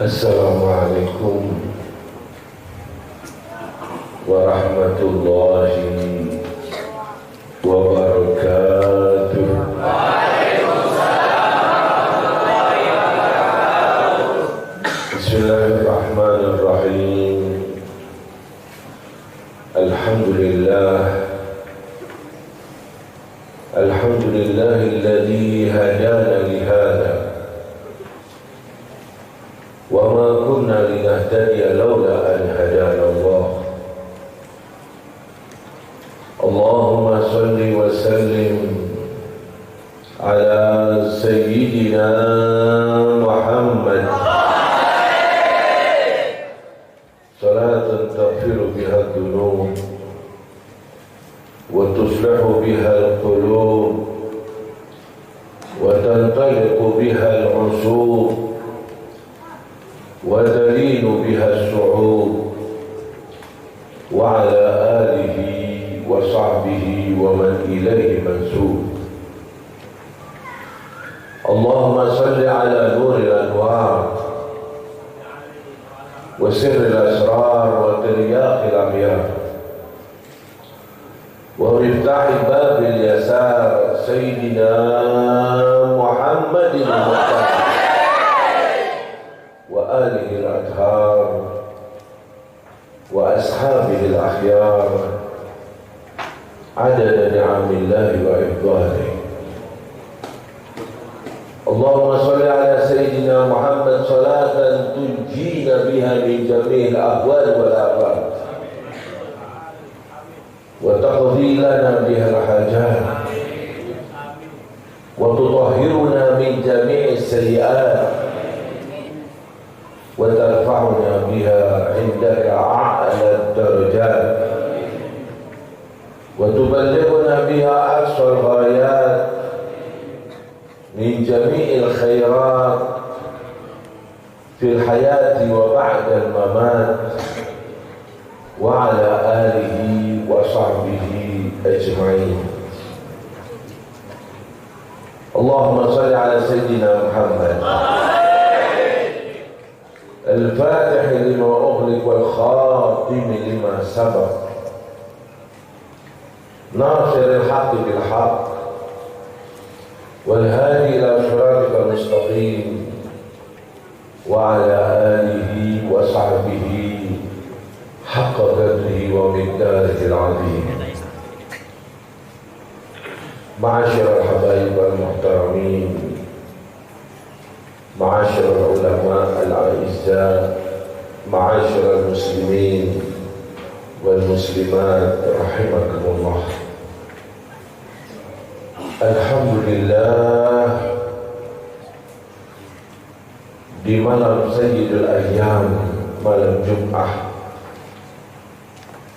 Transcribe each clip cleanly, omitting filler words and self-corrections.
Assalamualaikum warahmatullahi wabarakatuh. Bismillahirrahmanirrahim. Alhamdulillahilladzi hadana lihada wa ma kunna linahtadiya laula an hadana Allah. Allahumma salli wa sallim ala sayyidina Muhammad salatan taghfiru biha dhunub wa tuslihu biha al-qulub wa tantaliqu biha al-usub wa talinu biha as-su'ud wa ala alihi wa sahbihi wa man ilayhi mansub. Allahumma salli ala nuril anwar wa sirril asrar wa tiryaqil amyar wa miftahi babil yasar sayyidina Muhammadin wa alihi al-athhar wa ashabihi al-akhyar adada ni'amillahi wa ifdalihi. Allahumma salli ala sayyidina Muhammad salatan tunjina biha min jami'il ahwal wal afat wa taqdi lana biha al-hajat wa tutahhiruna min jami'is sayyi'at wa tarfa'una biha 'indaka a'la ad-darajat wa tuballighuna biha aqsa al-ghayat min jami'il khairat fil hayati wa ba'da al-mamat wa ala alihi wa sahbihi ajma'in. Allahumma salli ala sayyidina Muhammad al-fatih lima ughliq wal khatim lima sabaq nasir al-haqq bil haqq والهادي إلى صراطك المستقيم وعلى آله وصحبه حق قدره ومقداره العظيم. معاشر الحبايب المحترمين، معاشر العلماء الأعزاء، معاشر المسلمين والمسلمات رحمكم الله. Alhamdulillah, di malam Sayyidul Ayyam, malam Jum'ah,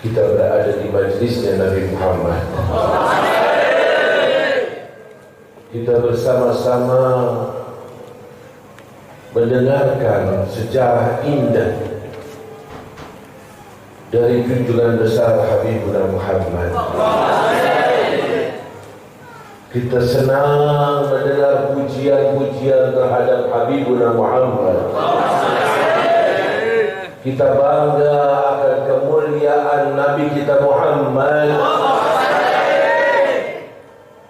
kita berada di majlisnya Nabi Muhammad. Kita bersama-sama mendengarkan sejarah indah dari junjungan besar Habibuna Muhammad. Kita senang mendengar pujian-pujian terhadap Habibuna Muhammad. Kita bangga akan kemuliaan Nabi kita Muhammad.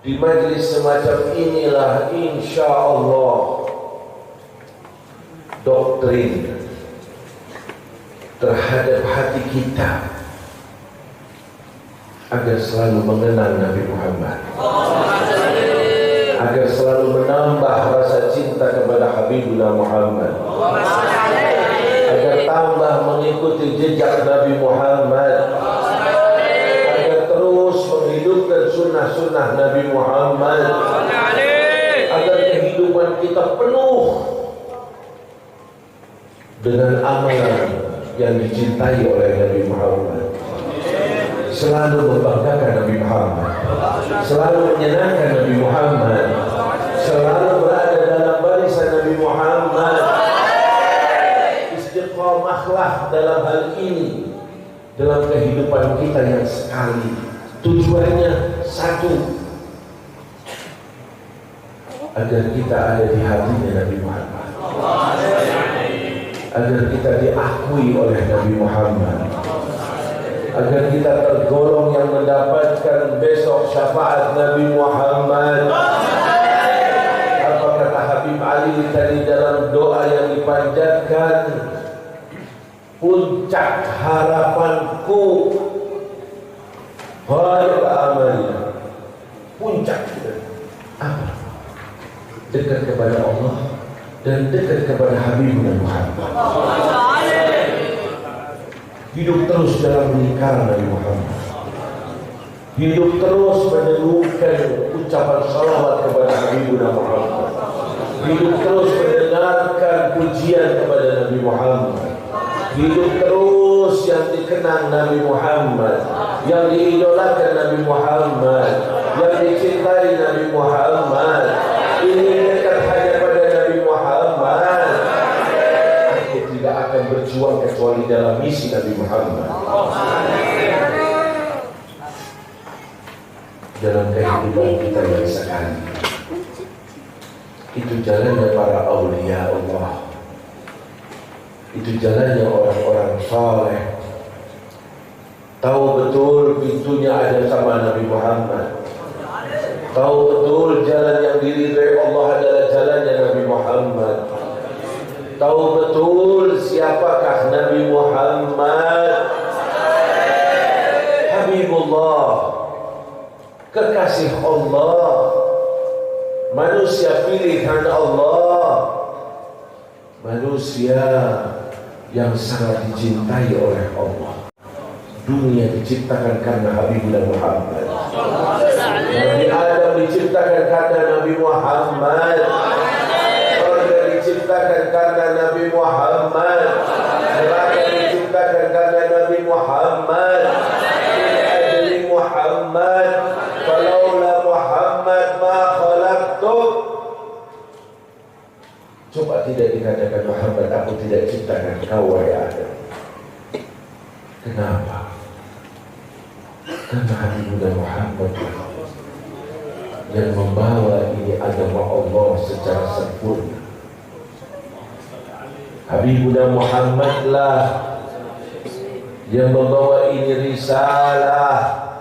Di majlis semacam inilah insya Allah doktrin terhadap hati kita agar selalu mengenal Nabi Muhammad, agar selalu menambah rasa cinta kepada Habibuna Muhammad, agar tambah mengikuti jejak Nabi Muhammad, agar terus menghidupkan sunnah-sunnah Nabi Muhammad, agar kehidupan kita penuh dengan amalan yang dicintai oleh Nabi Muhammad. Selalu membanggakan Nabi Muhammad, selalu menyenangkan Nabi Muhammad, selalu berada dalam barisan Nabi Muhammad. Istiqamahlah dalam hal ini, dalam kehidupan kita yang sekali. Tujuannya satu, agar kita ada di hatinya Nabi Muhammad, agar kita diakui oleh Nabi Muhammad, agar kita tergolong yang mendapatkan besok syafaat Nabi Muhammad. Apa kata Habib Ali tadi dalam doa yang dipanjatkan? Puncak harapanku khairul amalina, puncak kita apa? Dekat kepada Allah dan dekat kepada Habibuna Muhammad. Hidup terus dalam lingkaran Nabi Muhammad, hidup terus mendengarkan ucapan salawat kepada Habibuna Muhammad, hidup terus mendengarkan pujian kepada Nabi Muhammad, hidup terus yang dikenang Nabi Muhammad, yang diidolakan Nabi Muhammad, yang dicintai Nabi Muhammad. Ini dekat hanya pada Nabi Muhammad. Aku tidak akan berjuang kecuali dalam misi Nabi Muhammad. Dalam kehidupan kita yang sekali, itu jalannya para aulia Allah, itu jalannya orang-orang saleh. Tahu betul pintunya ada sama Nabi Muhammad, tahu betul jalan yang diridhai Allah adalah jalannya Nabi Muhammad, tahu betul siapakah Nabi Muhammad. Habibullah, kekasih Allah, manusia pilihan Allah, manusia yang sangat dicintai oleh Allah. Dunia diciptakan karena Habibullah Muhammad. Nabi Adam diciptakan karena Nabi Muhammad. Surga diciptakan karena Nabi Muhammad. Neraka diciptakan karena Nabi Muhammad. Ajli Muhammad, falaula Muhammad ma khalaqtuk. Coba tidak dikatakan Muhammad, aku tidak ciptakan kau wahai Adam. Kenapa? Karena Habibullah Muhammad yang membawa ini agama Allah secara sempurna. Habibullah Muhammad lah yang membawa ini risalah.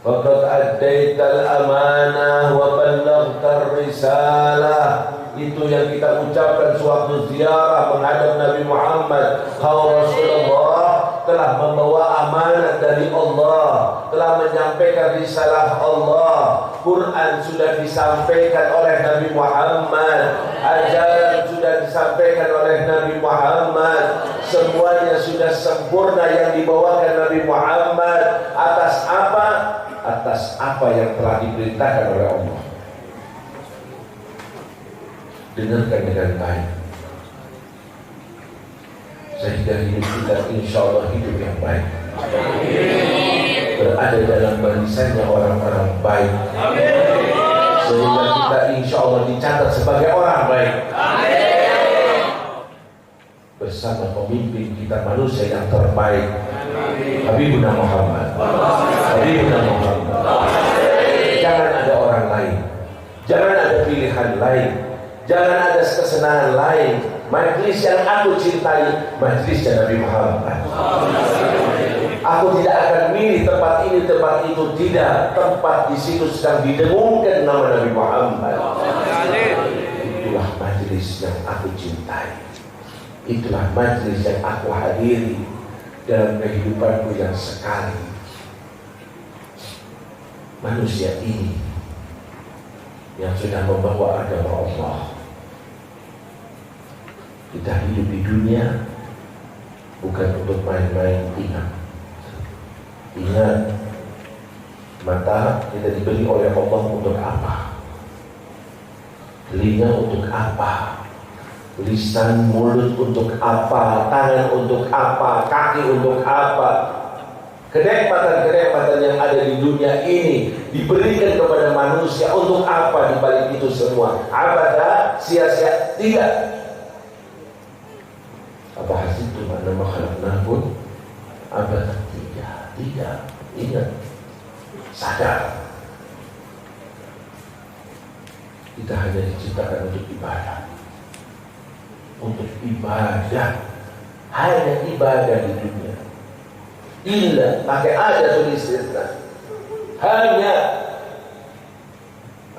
Faqad addaital amanah wa ballaghtar risalah. Itu yang kita ucapkan sewaktu ziarah menghadap Nabi Muhammad. Kau Rasulullah telah membawa amanat dari Allah, telah menyampaikan risalah Allah. Quran sudah disampaikan oleh Nabi Muhammad, ajaran sudah disampaikan oleh Nabi Muhammad. Semuanya sudah sempurna yang dibawakan Nabi Muhammad. Atas apa? Atas apa yang telah diperintahkan oleh Allah. Dengarkan dengan baik, sehingga hidup kita insya Allah hidup yang baik, berada dalam barisannya orang-orang baik, sehingga kita insya Allah dicatat sebagai orang baik bersama pemimpin kita manusia yang terbaik, Habibuna Muhammad. Habibuna Muhammad. Jangan ada orang lain, jangan ada pilihan lain, jangan ada kesenangan lain. Majlis yang aku cintai, majlisnya Nabi Muhammad. Aku tidak akan milih tempat ini, tempat itu, tidak. Tempat di situ sedang didengungkan nama Nabi Muhammad. Itulah majlis yang aku cintai. Itulah majlis yang aku hadiri dalam kehidupanku yang sekali. Manusia ini yang sudah membawa agama Allah. Kita hidup di dunia bukan untuk main-main. Ingat, mata kita diberi oleh Allah untuk apa? Telinga untuk apa? Lisan, mulut untuk apa? Tangan untuk apa? Kaki untuk apa? Kenikmatan-kenikmatan yang ada di dunia ini diberikan kepada manusia untuk apa? Di balik itu semua abada, sia-sia? Tidak. Apa hasil itu makna makhluk abada? Tidak. Ingat, sadar, kita hanya diciptakan untuk ibadah. Untuk ibadah, hanya ibadah di dunia. Illa, pakai ada tulisnya. Hanya,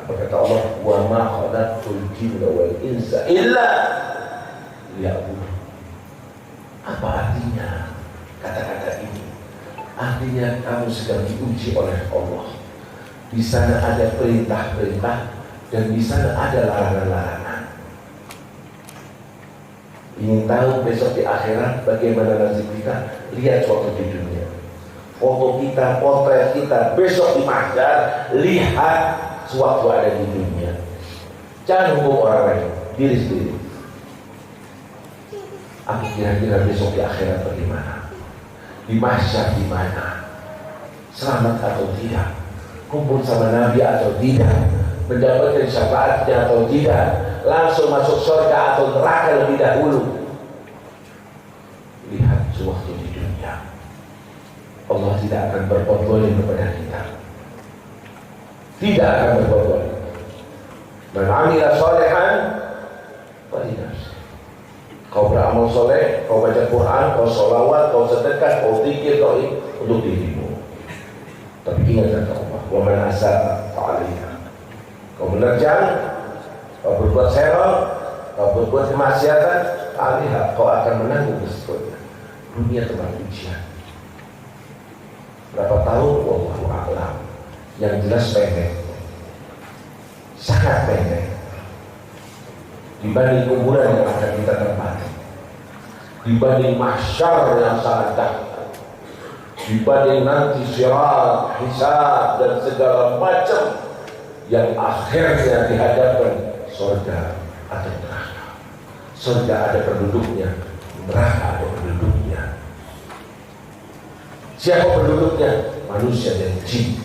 apa kata Allah? Wa ma khalaqtul jinna wal insa illa liya'budun. Apa artinya kata-kata ini? Artinya kamu sedang diuji oleh Allah. Di sana ada perintah-perintah dan di sana ada larangan-larangan. Ingin tahu besok di akhirat bagaimana nasib kita? Lihat foto di dunia, foto kita, potret kita. Besok di mahsyar, lihat sewaktu ada di dunia. Jangan hukum orang lain, diri sendiri. Aku kira-kira besok di akhirat bagaimana? Di mahsyar di mana? Selamat atau tidak? Kumpul sama Nabi atau tidak? Mendapatkan syafaatnya atau tidak? Langsung masuk surga atau neraka lebih dahulu? Lihat sewaktu di dunia. Allah tidak akan berbuat zalim kepada kita. Tidak akan berbuat zalim. Man 'amila shalihan falinafsihi. Kau beramal soleh, kau baca Quran, kau sholawat, kau sedekah, kau zikir, kau untuk dirimu. Tapi ingat kata Allah, wa man asaa fa'alaiha. Kau menerjang, kau berbuat serong, kau berbuat kemaksiatan, alihah, kau akan menanggung resikonya. Dunia tempat ujian. Berapa tahun? Wallahu a'lam. Yang jelas pendek, sangat pendek dibanding kuburan yang akan kita tempati, dibanding mahsyar yang sangat dahsyat, dibanding nanti sirat, hisab dan segala macam yang akhirnya dihadapkan surga atau neraka. Surga ada penduduknya, neraka ada penduduknya. Siapa penduduknya? Manusia dan jin.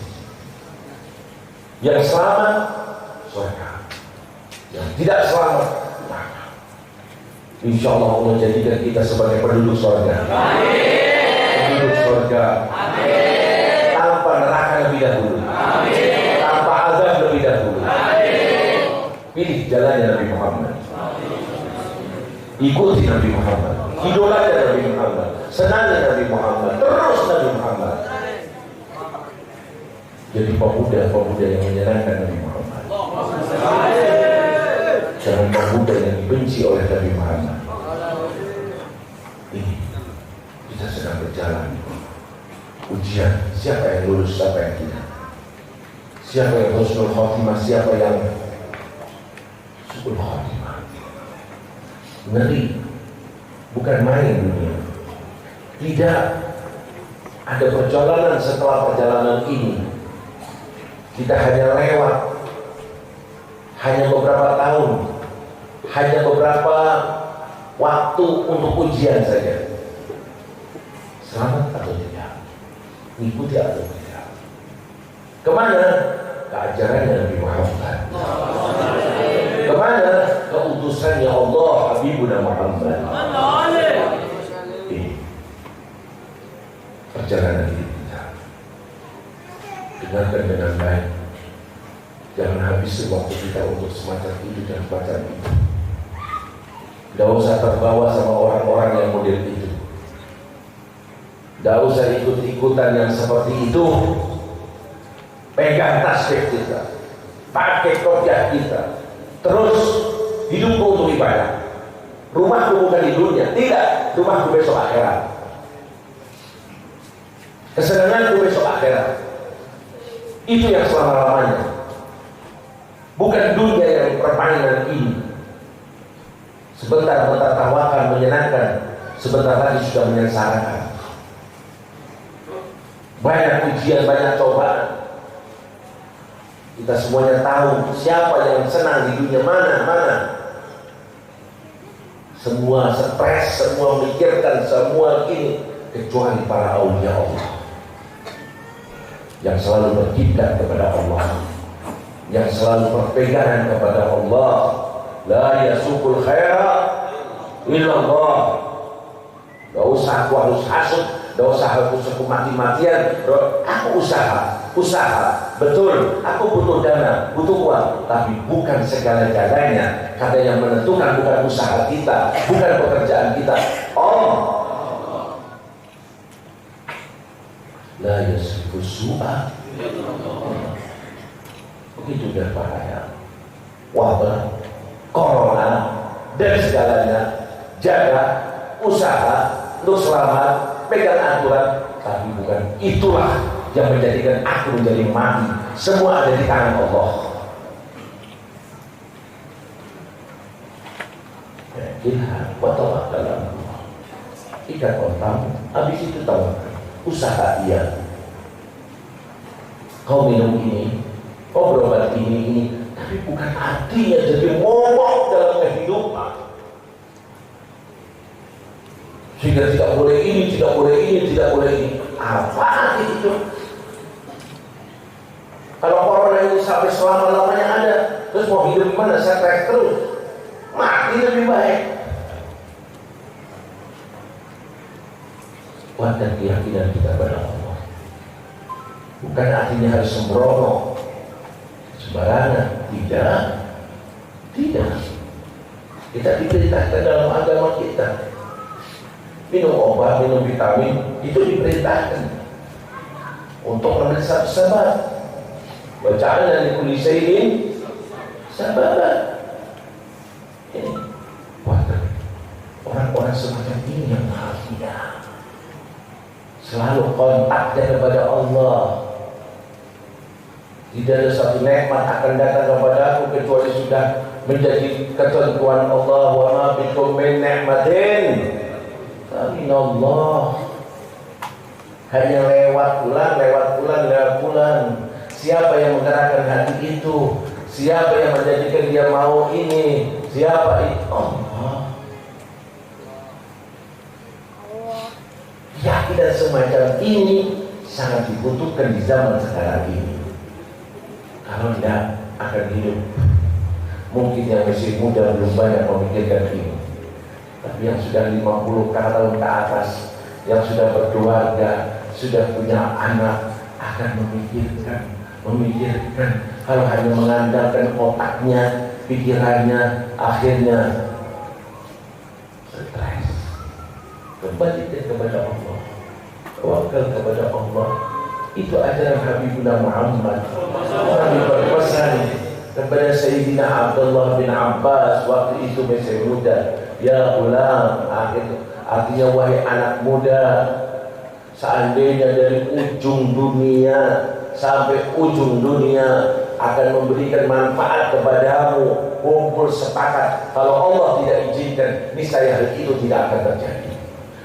Yang selamat surga, yang tidak selamat neraka. Insya Allah Allah jadikan kita sebagai penduduk surga. Penduduk surga. Tanpa neraka lebih dahulu. Tanpa azab lebih dahulu. Pilih jalannya Nabi Muhammad. Ikuti Nabi Muhammad. Idolakan Nabi Muhammad. Senangi Nabi Muhammad. Terus Nabi Muhammad. Jadi pemuda-pemuda yang menyenangkan Nabi Muhammad. Jangan pemuda yang dibenci oleh Nabi Muhammad. Ini kita sedang berjalan ujian. Siapa yang lulus, siapa yang tidak? Siapa yang husnul khotimah, siapa yang su'ul khotimah? Ngeri, bukan main dunia. Tidak ada perjalanan setelah perjalanan ini. Kita hanya lewat, hanya beberapa tahun, hanya beberapa waktu untuk ujian saja. Selamat atau tidak? Ikuti atau tidak? Kemana? Ke ajarannya Nabi Muhammad. Kemana? Ke utusannya Allah, Habibuna Muhammad. Ini perjalanan hidup kita. Dengarkan dengan baik. Jangan habis waktu kita untuk semacam itu dan semacam itu. Tidak usah terbawa sama orang-orang yang model itu. Tidak usah ikut-ikutan yang seperti itu. Pegang tasbih kita, pakai kopiah kita, terus hidupku untuk ibadah. Rumahku bukan di dunia, tidak. Rumahku besok akhirat. Kesenanganku besok akhirat. Itu yang selama-lamanya. Bukan dunia yang permainan ini. Sebentar menertawakan, menyenangkan, sebentar lagi sudah menyengsarakan. Banyak ujian, banyak cobaan. Kita semuanya tahu siapa yang senang di dunia, mana. Semua stres, semua mikirkan, semua ini, kecuali para aulia Allah yang selalu berkiblat kepada Allah, yang selalu berpegangan kepada Allah. La yasukul khaira illallah. Gak usah aku harus hasud, gak usah aku mati-matian. Aku usaha, betul, aku butuh dana, butuh uang, tapi bukan segala-galanya. Karena yang menentukan bukan usaha kita, bukan pekerjaan kita. La yasrifu su'a. Begitu berbahaya. Wabah, corona, dan segalanya. Jaga, usaha untuk selamat, pegang aturan. Tapi bukan itulah yang menjadikan aku menjadi mati. Semua ada di tangan Allah. Ilham, watawakal ala Allah. Ikat otak, habis itu tawakal. Usaha dia. Kau minum ini, kau berobat ini, tapi bukan artinya jadi momok dalam kehidupan. Sehingga tidak boleh ini, tidak boleh ini, tidak boleh ini. Apa itu? Kalau corona ini sampai selama-lamanya ada, terus mau hidup gimana? Stres terus, mati lebih baik. Kuatkan keyakinan kita pada Allah. Bukan artinya harus sembrono, sembarangan. Tidak. Kita diperintahkan dalam agama kita. Minum obat, minum vitamin, itu diperintahkan untuk memeriksa sebab. Bacaan dari kulisi ini sebab. Ini orang-orang semacam ini yang bahagia. Selalu kontaknya kepada Allah. Tidak ada satu nikmat akan datang kepada aku kecuali sudah menjadi ketentuan Allah. Wa ma bikum min ni'matin min Allah. Hanya lewat bulan. Siapa yang menggerakkan hati itu? Siapa yang menjadikan dia mau ini? Siapa itu? Allah. Keyakinan semacam ini sangat dibutuhkan di zaman sekarang ini. Kalau tidak akan hidup. Mungkin yang masih muda belum banyak memikirkan ini. Tapi yang sudah 50 tahun ke atas, yang sudah berkeluarga, sudah punya anak, akan memikirkan. Kalau hanya mengandalkan otaknya, pikirannya, akhirnya stres. Kembalikan kepada Allah, tawakal kepada Allah. Itu ajaran Habibuna Muhammad. Nabi berpesan kepada Sayyidina Abdullah bin Abbas waktu itu masih muda. Ya ulam, artinya wahai anak muda, seandainya dari ujung dunia sampai ujung dunia akan memberikan manfaat kepadamu, kumpul sepakat. Kalau Allah tidak izinkan, niscaya hal itu tidak akan terjadi.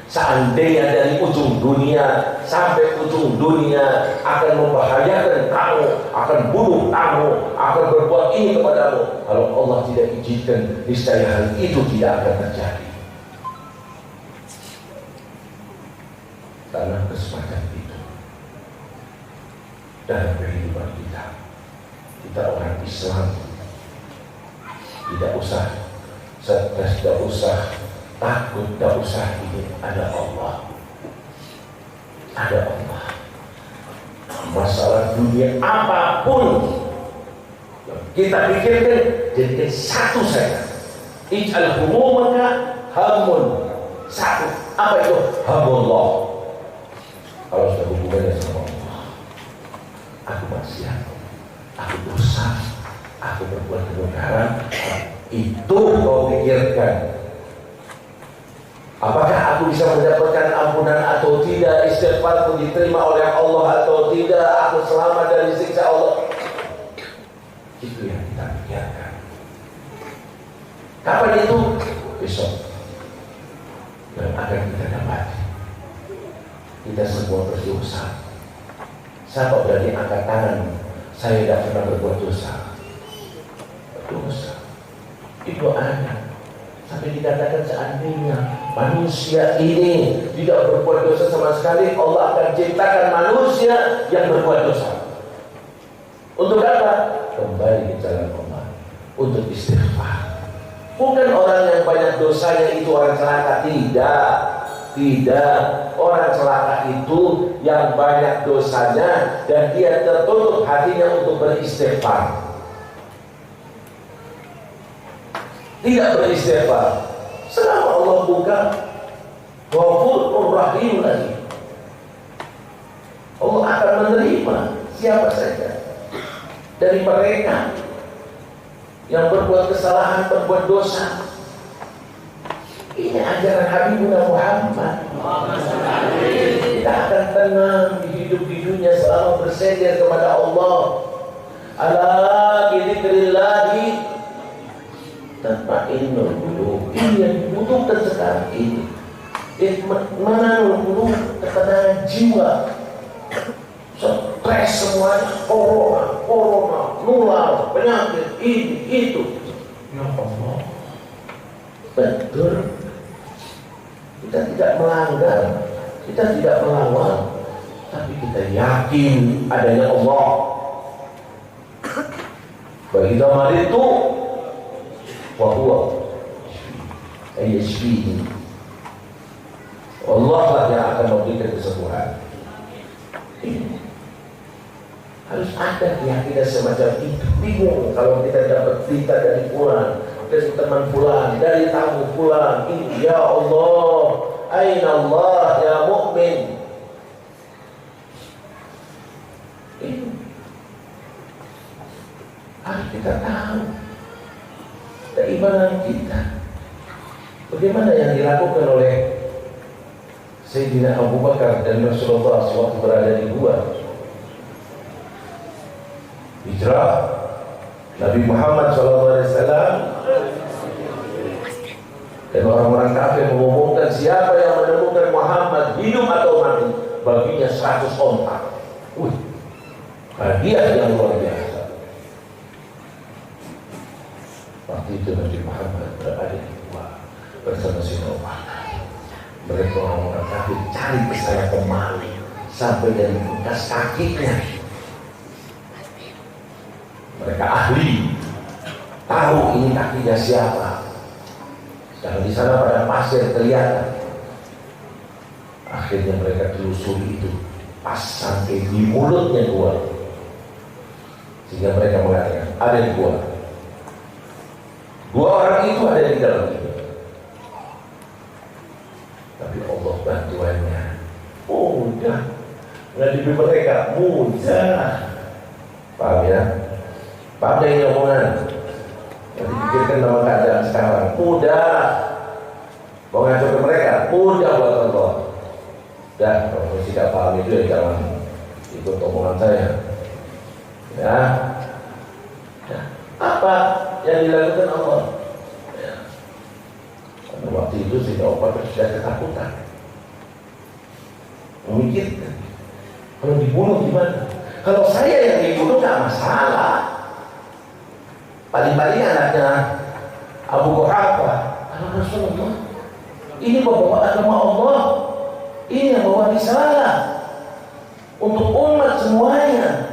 Seandainya dari ujung dunia sampai ujung dunia akan membahayakan kamu, akan bunuh kamu, akan berbuat ini kepadamu, kalau Allah tidak izinkan, niscaya hal itu tidak akan terjadi. Karena kesempatan itu dalam kehidupan kita orang Islam tidak usah stres, tidak usah takut, tidak usah ini. Ada Allah. Masalah dunia apapun yang kita pikirkan, jadikan satu saja. Ij'al humumaka hamun. Satu. Apa itu? Hamullah. Kalau sudah hubungannya sama Allah, aku maksiat, aku dosa, aku berbuat kemungkaran, itu kau pikirkan. Apakah aku bisa mendapatkan ampunan atau tidak? Istighfarku diterima oleh Allah atau tidak? Aku selamat dari siksa Allah. Itu yang kita pikirkan. Kapan itu? Besok. Yang akan kita dapati. Kita semua berdosa. Siapa berani angkat tangan? Saya tidak pernah berbuat dosa. Berdosa. Itu ada. Sampai dikatakan seandainya manusia ini tidak berbuat dosa sama sekali, Allah akan ciptakan manusia yang berbuat dosa. Untuk apa? Kembali ke jalan Allah. Untuk istighfar. Bukan orang yang banyak dosanya itu orang celaka. Tidak. Orang celaka itu yang banyak dosanya dan dia tertutup hatinya untuk beristighfar. Tidak beristighfar. Selama Allah buka Ghafurur Rahim lagi. siapa saja dari mereka yang berbuat kesalahan, berbuat dosa. Ini ajaran Habibuna Muhammad. Kita akan tenang di hidup di dunia selama bersender kepada Allah. Ala bidzikrillahi tatma'innul qulub. Ini yang dibutuhkan sekarang ini. Mana dulu ketenangan jiwa. Stres semuanya, corona, nular, penyakit, ini, itu. Ya Allah. Betul. Kita tidak melanggar, kita tidak melawan, tapi kita yakin adanya Allah. Bagi zaman itu, wahwa ayashfihi. Allah lah yang akan memberikan kesembuhan. Harus ada keyakinan semacam itu. Bingung kalau kita dapat berita dari fulan, dari teman fulan, dari tamu fulan. Ini ya Allah, aina Allah ya mukmin. Ini harus kita tahu keimanan kita. Bagaimana yang dilakukan oleh Sayyidina Abu Bakar dan Rasulullah sewaktu berada di gua hijrah Nabi Muhammad SAW, dan orang-orang kafir mengumumkan siapa yang menemukan Muhammad hidup atau mati, baginya 100 ontak. Hadiah yang luar biasa. Waktu itu Nabi Muhammad berada di gua bersama Sayyidina Abu Bakar. Mereka orang-orang kafir cari ke sana kemari sampai dari bekas kakinya. Mereka ahli, tahu ini kakinya siapa. Sedang di sana pada pasir kelihatan. Akhirnya mereka telusuri itu, pas sampai di mulutnya gua, sehingga mereka mengatakan ada di gua. Dua orang itu ada di dalam itu. Tapi Allah bantuannya mudah, menghadapi mereka mudah. Paham ya? Paham ini omongan yang dipikirkan dalam keadaan sekarang mudah. Mau ngajak ke mereka mudah buat Allah. Dah, kalau tidak paham itu ya jangan ikut omongan saya. Ya. Apa yang dilakukan Allah? Ya. Karena waktu itu Sayyidina Abu Bakar sudah ketakutan, memikirkan kalau dibunuh gimana? Kalau saya yang dibunuh nggak masalah. Paling-paling anaknya Abu Quhafah, anak Rasulullah. Ini membawa agama Allah. Ini yang bawa risalah untuk umat semuanya.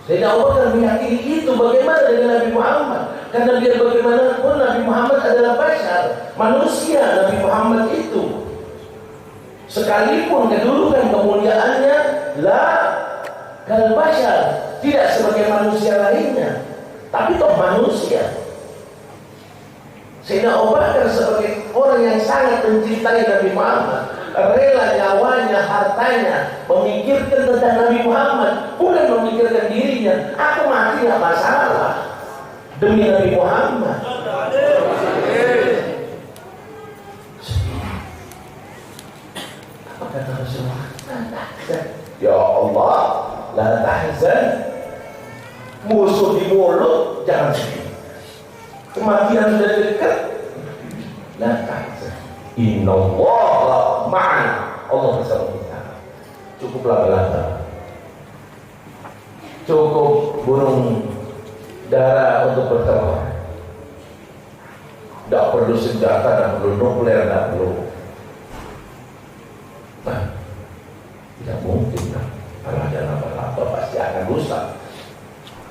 Sayyidina Abu Bakar meyakini itu. Bagaimana dengan Nabi Muhammad? Karena biar bagaimanapun Nabi Muhammad adalah bashar, manusia. Nabi Muhammad itu sekalipun kedudukan kemuliaannya la kal bashar, tidak sebagai manusia lainnya, tapi toh manusia. Sayyidina Abu Bakar sebagai orang yang sangat mencintai Nabi Muhammad, rela nyawanya, hartanya, memikirkan tentang Nabi Muhammad, bukan memikirkan dirinya. Aku mati gak masalah demi Nabi Muhammad. Apa kata Rasulullah? Ya Allah, la tahzan. Musuh di mulut jangan sedih. Kematian sudah dekat. La tahzan. Innallaha ma'ana. Allah bersama kita. Cukup laba-laba, cukup burung dara untuk bertelur. Tidak perlu senjata, tidak perlu nuklir, tidak perlu. Nah, tidak mungkin lah. Kalau ada laba-laba pasti akan rusak.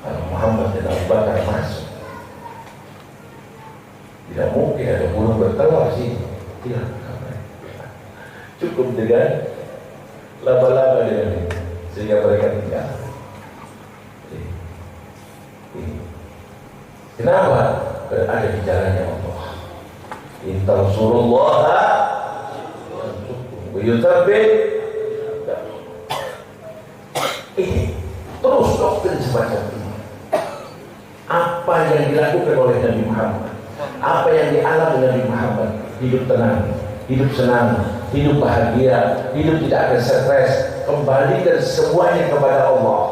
Kalau Muhammad dan Abu Bakar masuk, tidak mungkin ada burung bertelur sih. Tidak. Cukup dengan laba-laba dengan ini, sehingga mereka tinggal. Kenapa? Berada di jalannya Allah. In tansurullaha wa yuthabbit. Ini semacam ini. Apa yang dilakukan oleh Nabi Muhammad, apa yang dialami Nabi Muhammad, hidup tenang, hidup senang, hidup bahagia, hidup tidak ada stres, kembalikan semuanya kepada Allah.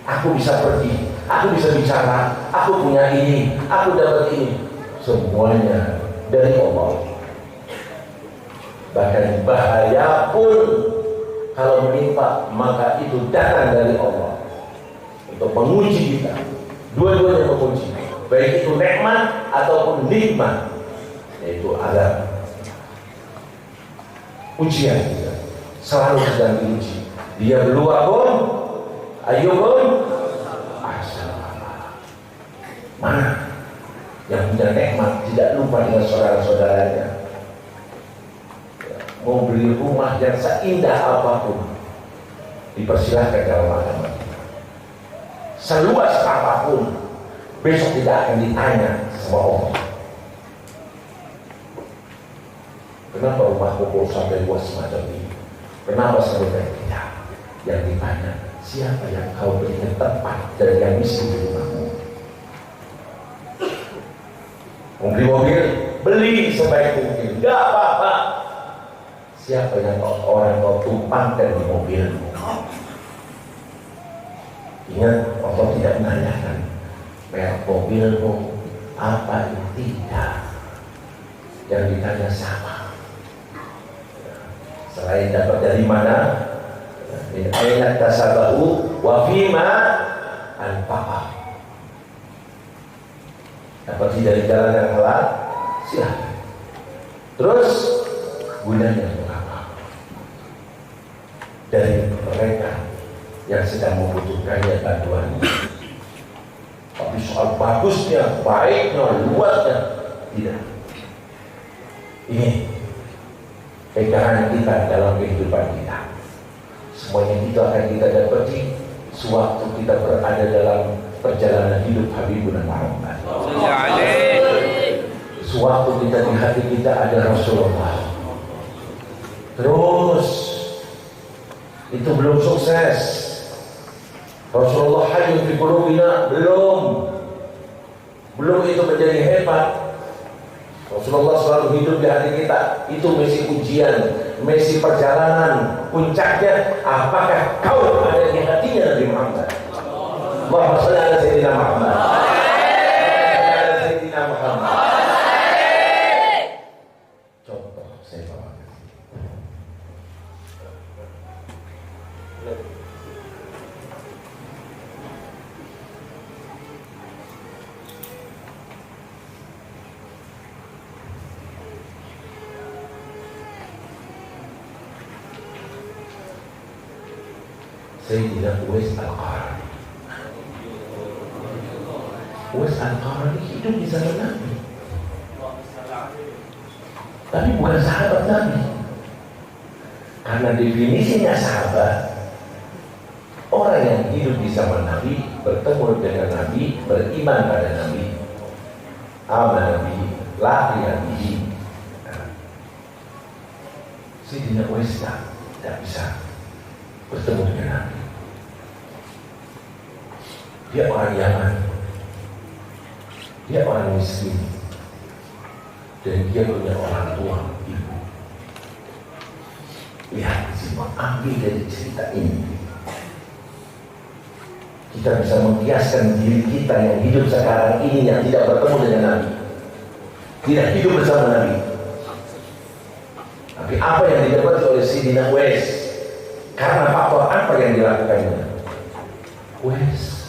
Aku bisa pergi, aku bisa bicara, aku punya ini, aku dapat ini, semuanya dari Allah. Bahkan bahaya pun kalau menimpa, maka itu datang dari Allah untuk menguji kita. Dua-duanya menguji, baik itu nikmat ataupun nikmat, yaitu azab. Ujian kita selalu sedang diuji. Dia beluakum ayyukum ahsanu amala. Mana yang punya nikmat tidak lupa dengan saudara-saudaranya, mau beli rumah yang seindah apapun, dipersilahkan dalam agama. Seluas apapun, besok tidak akan ditanya sama Allah. Kenapa rumah koko sampai luas semacam ini? Kenapa sampai tidak? Yang ditanya, siapa yang kau berikan tempat dan yang miskin di rumahmu? Mau beli mobil, beli sebaik mungkin, gak apa-apa. Siapa yang orang kau tumpangkan di mobilmu? Ingat, Allah tidak menanyakan merek mobilmu apa, tidak. Yang ditanya sama. Selain dapat dari mana, min aina tasabahu wa fima anfaqa. Dapat dari jalan yang halal, silakan. Terus gunanya untuk apa? Dari mereka yang sedang membutuhkannya bantuannya. Tapi soal bagusnya, baiknya, luasnya, tidak. Ini pegangan kita dalam kehidupan kita. Semuanya itu akan kita dapati sewaktu kita berada dalam perjalanan hidup Habibuna Muhammad. Sewaktu kita di hati kita ada Rasulullah. Terus itu belum sukses. Rasulullah hayyun fi qulubina, belum itu menjadi hebat. Rasulullah selalu hidup di hati kita. Itu misi ujian, misi perjalanan. Puncaknya, apakah kau ada di hatinya Nabi Muhammad? Allahumma shalli ala Sayyidina Muhammad. Sayyidina Muhammad. Contoh saya bawa. Sayyidina Uwais Al-Qarni. Uwais Al-Qarni hidup di zaman Nabi, tapi bukan sahabat Nabi. Karena definisinya sahabat, orang yang hidup di zaman Nabi, bertemu dengan Nabi, beriman pada Nabi, aman Nabi, lahir Nabi. Sayyidina Uwais tidak bisa bertemu dengan Nabi. Dia orang Yaman, dia orang miskin, dan dia punya orang tua, ibu. Lihat semua, ambil dari cerita ini. Kita bisa mengkiaskan diri kita yang hidup sekarang ini, yang tidak bertemu dengan Nabi, tidak hidup bersama Nabi. Tapi apa yang didapat oleh Sayyidina Uwais? Karena faktor apa yang dilakukannya? Uwais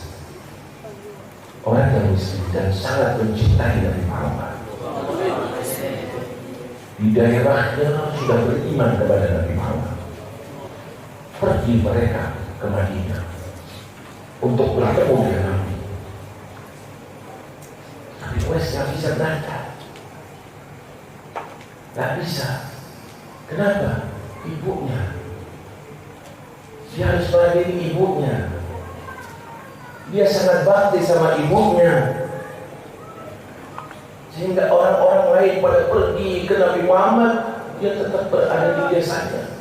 orang yang miskin dan sangat mencintai Nabi Muhammad. Di daerahnya sudah beriman kepada Nabi Muhammad. Pergi mereka ke Madinah untuk bertemu dengan Nabi. Tapi Uwais nggak bisa berangkat, nggak bisa. Kenapa? Ibunya. Dia harus melayani ibunya. Dia sangat bakti sama ibunya, sehingga orang-orang lain pada pergi ke Nabi Muhammad, dia tetap berada di desanya.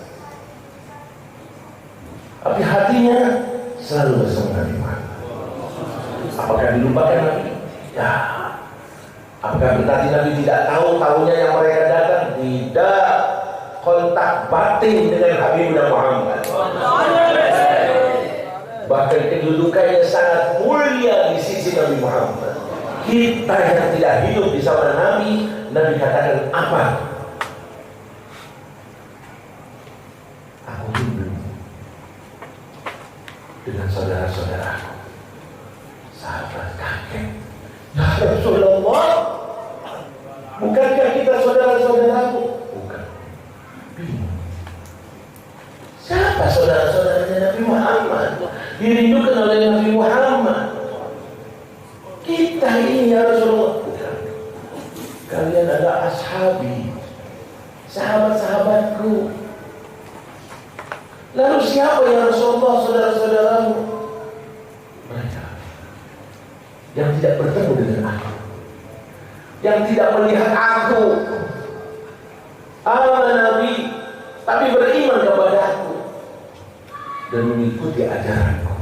Tapi hatinya selalu bersama Nabi Muhammad. Apakah dilupakan Nabi? Ya. Apakah berarti Nabi tidak tahu-tahunya yang mereka datang? Tidak. Kontak batin dengan Habib Muhammad. Bahkan kedudukannya sangat mulia di sisi Nabi Muhammad. Kita yang tidak hidup di zaman Nabi, Nabi katakan apa? Aku rindu dengan saudara-saudaraku, sahabat kakek. Ya Rasulullah, bukankah kita saudara-saudaraku? Bukan. Siapa saudara-saudaranya Nabi Muhammad? Dirindukan oleh Nabi Muhammad. Kita ini ya Rasulullah. Bukan. Kalian adalah ashabi, sahabat-sahabatku. Lalu siapa ya Rasulullah saudara-saudaramu? Mereka yang tidak bertemu dengan aku, yang tidak melihat aku, Nabi, tapi beriman kepadaku dan mengikuti ajaranku.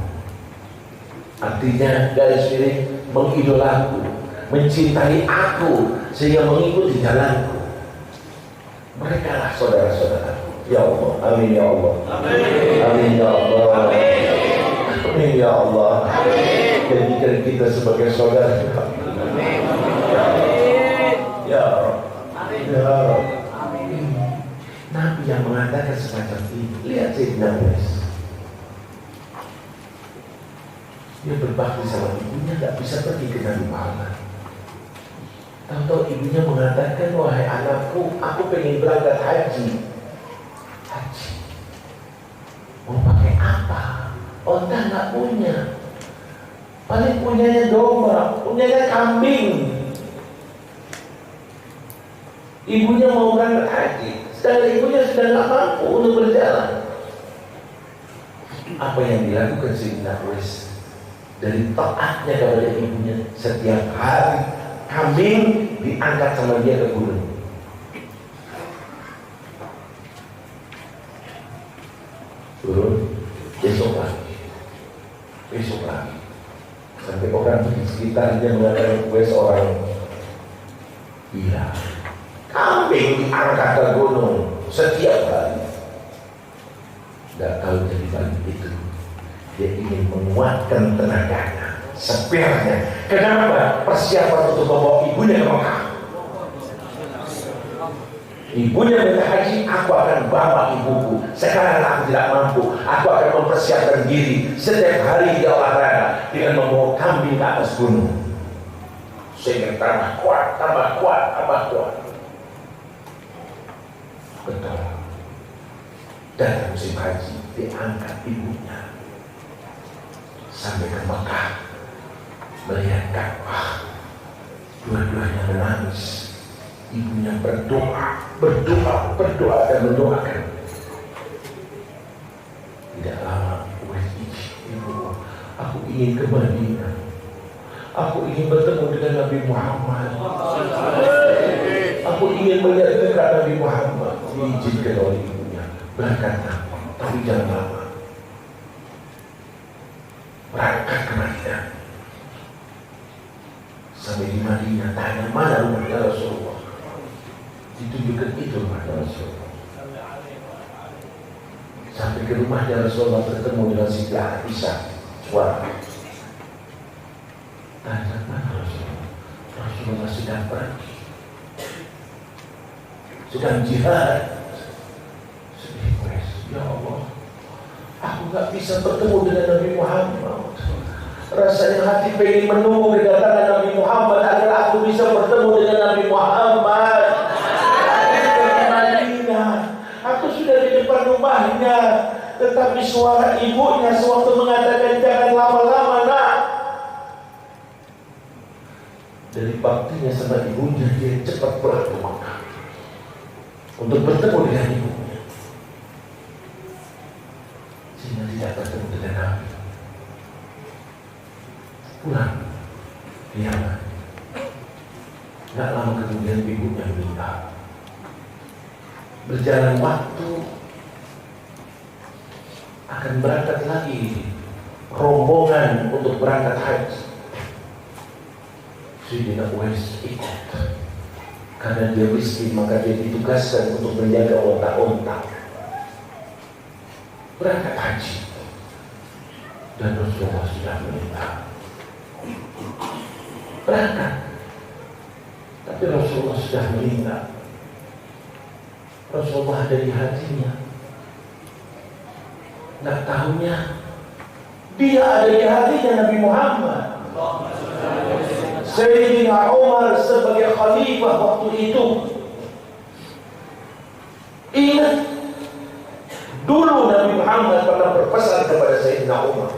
Artinya garis miring, mengidolaku, mencintai aku sehingga mengikuti jalanku. Mereka lah saudara-saudaraku. Ya Allah, amin ya Allah, amin ya Allah, amin ya Allah. Jadikan kita sebagai saudara. Ya Rabb, ya Rabb. Nabi yang mengatakan semacam ini. Lihat Sayyidina Uwais. Dia berbakti sama ibunya, tidak bisa pergi ke Nabi Muhammad. Tahu-tahu ibunya mengatakan, wahai anakku, aku pengen berangkat haji. Haji mau pakai apa? Onta nggak punya. Paling punyanya domba, punyanya kambing. Ibunya mau berangkat haji, sedangkan ibunya sudah nggak mampu untuk berjalan. Apa yang dilakukan Sayyidina Uwais? Dari taatnya kepada ibunya, setiap hari kambing diangkat sama dia ke gunung. Turun, besok lagi. Sampai orang di sekitarnya mengatakan gue seorang gila. Kambing diangkat ke gunung setiap hari. Tidak tahu dari balik itu dia ingin menguatkan tenaganya, spirnya. Kenapa? Persiapan untuk membawa ibunya ke Mekah. Ibunya minta haji, aku akan bawa ibuku. Sekarang aku tidak mampu, aku akan mempersiapkan diri. Setiap hari dia olahraga dengan membawa kambing ke atas gunung, sehingga tambah kuat. Betul. Dan musim haji diangkat ibunya sampai ke Mekah, melihat Ka'bah. Dua-duanya menangis. Ibunya berdoa dan mendoakan. Tidak lama Uwais, ibu, aku ingin ke Madinah. Aku ingin bertemu dengan Nabi Muhammad. Aku ingin melihat dekat Nabi Muhammad. Diizinkan oleh ibunya. Berangkatlah, tapi jangan lama. Berangkat ke Madinah. Sampai di Madinah, tanya mana rumahnya Rasulullah. Ditunjukkan itu rumahnya Rasulullah. Sampai ke rumahnya Rasulullah, bertemu dengan Siti Aisyah, suara. Tanya mana Rasulullah. Rasulullah sedang pergi, sedang jihad. Sedih Uwais, ya Allah, aku gak bisa bertemu dengan Nabi Muhammad. Rasanya hati pengen menunggu kedatangan Nabi Muhammad agar aku bisa bertemu dengan Nabi Muhammad. Aku sudah di depan rumahnya, tetapi suara ibunya sewaktu mengatakan jangan lama-lama nak. Dari baktinya sama ibunya, dia cepat pulang ke Mekah untuk bertemu dengan ibunya, sehingga tidak bertemu dengan Nabi. Pulang ke Yaman. Tidak lama kemudian ibunya meninggal. Berjalan waktu, akan berangkat lagi rombongan untuk berangkat haji. Sayyidina Uwais ikut. Karena dia miskin, maka dia ditugaskan untuk menjaga onta-onta. Berangkat haji. Dan Rasulullah sudah meninggal. Berangkat. Tapi Rasulullah sudah meninggal. Rasulullah ada di hatinya. Nggak tahunya dia ada di hatinya Nabi Muhammad. Sayyidina Umar sebagai khalifah waktu itu ingat dulu Nabi Muhammad pernah berpesan kepada Sayyidina Umar.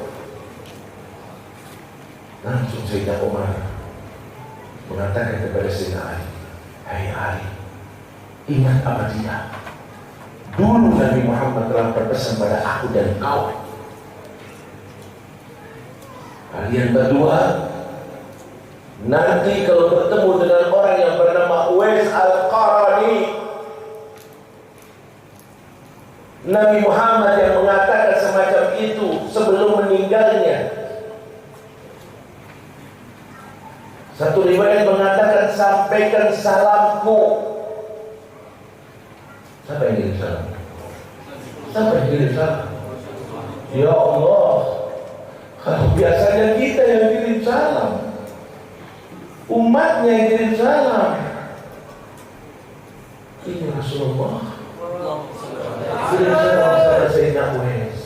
Langsung Sayyidina Umar mengatakan kepada Sayyidina Ali, "Hai Ali, ingat apa tidak? Dulu Nabi Muhammad telah berpesan pada aku dan kau. Kalian berdua nanti kalau bertemu dengan orang yang bernama Uwais Al-Qarani, Nabi Muhammad yang mengatakan semacam itu sebelum meninggalnya. Satu riwayat mengatakan sampaikan salamku." Siapa yang kirim salam? Siapa yang kirim salam? Ya Allah, kalau biasanya kita yang kirim salam, umatnya yang kirim salam. Ini Rasulullah kirim salam kepada Sayyidina Uwais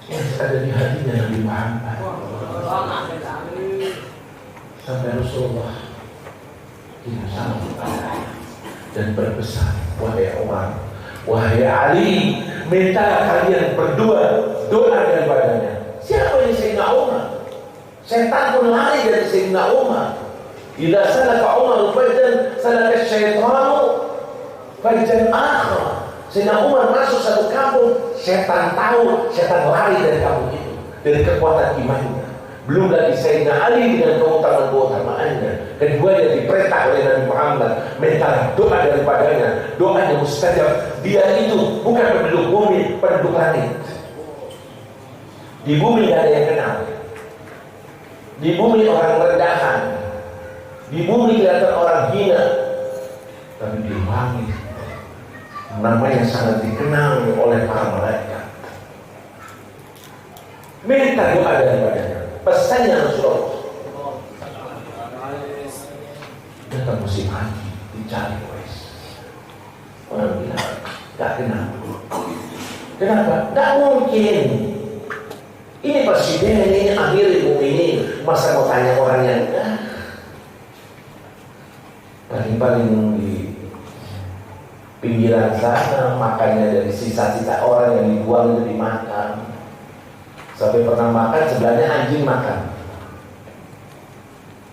yang ada di hatinya Nabi Muhammad. Sampai Rasulullah kirim salam dan berpesan, "Wahai Umar, wahai Ali, minta kalian berdua doa daripadanya." Siapa yang Sayyidina Umar? Setan pun lari dari Sayyidina Umar. Idza salaka Umar fajjan salaka syaitanu fajjan akhar. Sayyidina Umar masuk satu kampung, setan tahu, setan lari dari kampung itu, dari kekuatan imannya. Belum lagi Sayyidina Ali dengan keutamaannya. Keduanya diperintah oleh Nabi Muhammad, minta doa daripadanya. Doanya mustajab. Dia itu bukan penduduk bumi, penduduk langit. Di bumi tidak ada yang kenal. Di bumi orang rendahan. Di bumi kelihatan orang hina. Tapi di langit namanya sangat dikenal oleh para malaikat. Minta doa daripadanya. Pesannya Rasulullah. Datang musim haji, dicari Uwais. Orang bilang, gak kenal. Kenapa? Gak mungkin. Ini presiden, ini Amirul Mukminin. Masa mau tanya orang yang paling-paling di pinggiran sana, makannya dari sisa-sisa orang yang dibuang itu dimakan. Sampai pernah makan, sebelahnya anjing makan.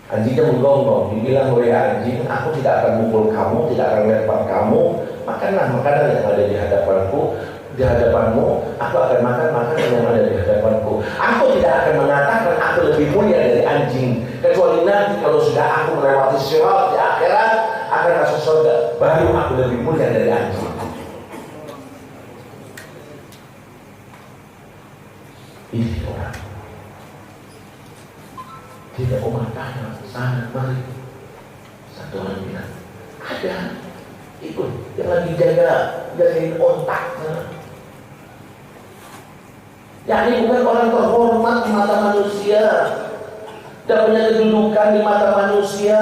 Anjingnya menggonggong, dibilang oleh anjing, "Aku tidak akan mukul kamu, tidak akan lempar kamu. Makanlah makanan yang ada di hadapanku, di hadapanmu. Aku akan makan makanan yang ada di hadapanku. Aku tidak akan mengatakan aku lebih mulia dari anjing, kecuali nanti kalau sudah aku melewati sirat di akhirat akan masuk surga, baru aku lebih mulia dari anjing." Ini orang. Tidak Umar tanya, "Sana, mari." Satu orang bilang, "Ada, ikut, yang lagi jagain ontak." Yakni bukan orang terhormat di mata manusia, tidak punya kedudukan di mata manusia.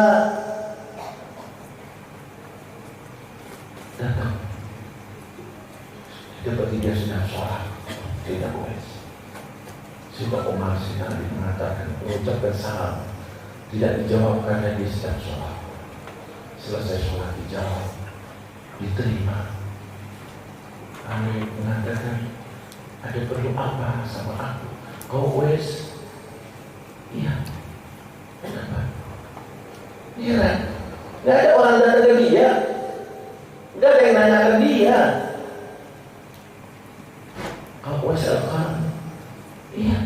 Datang, seperti dia sedang sholat, tidak boleh. Sehingga Umar Ali mengatakan, mengucapkan salam tidak dijawab karena dia sedang sholat. Selesai sholat dijawab, diterima. Ali mengatakan, "Ada perlu apa sama aku?" "Kau Uwais?" "Iya." "Kenapa?" "Iya, gak ada orang datang ke dia, gak ada yang nanya ke dia." "Kau Uwais Al-Qarani?" "Iya."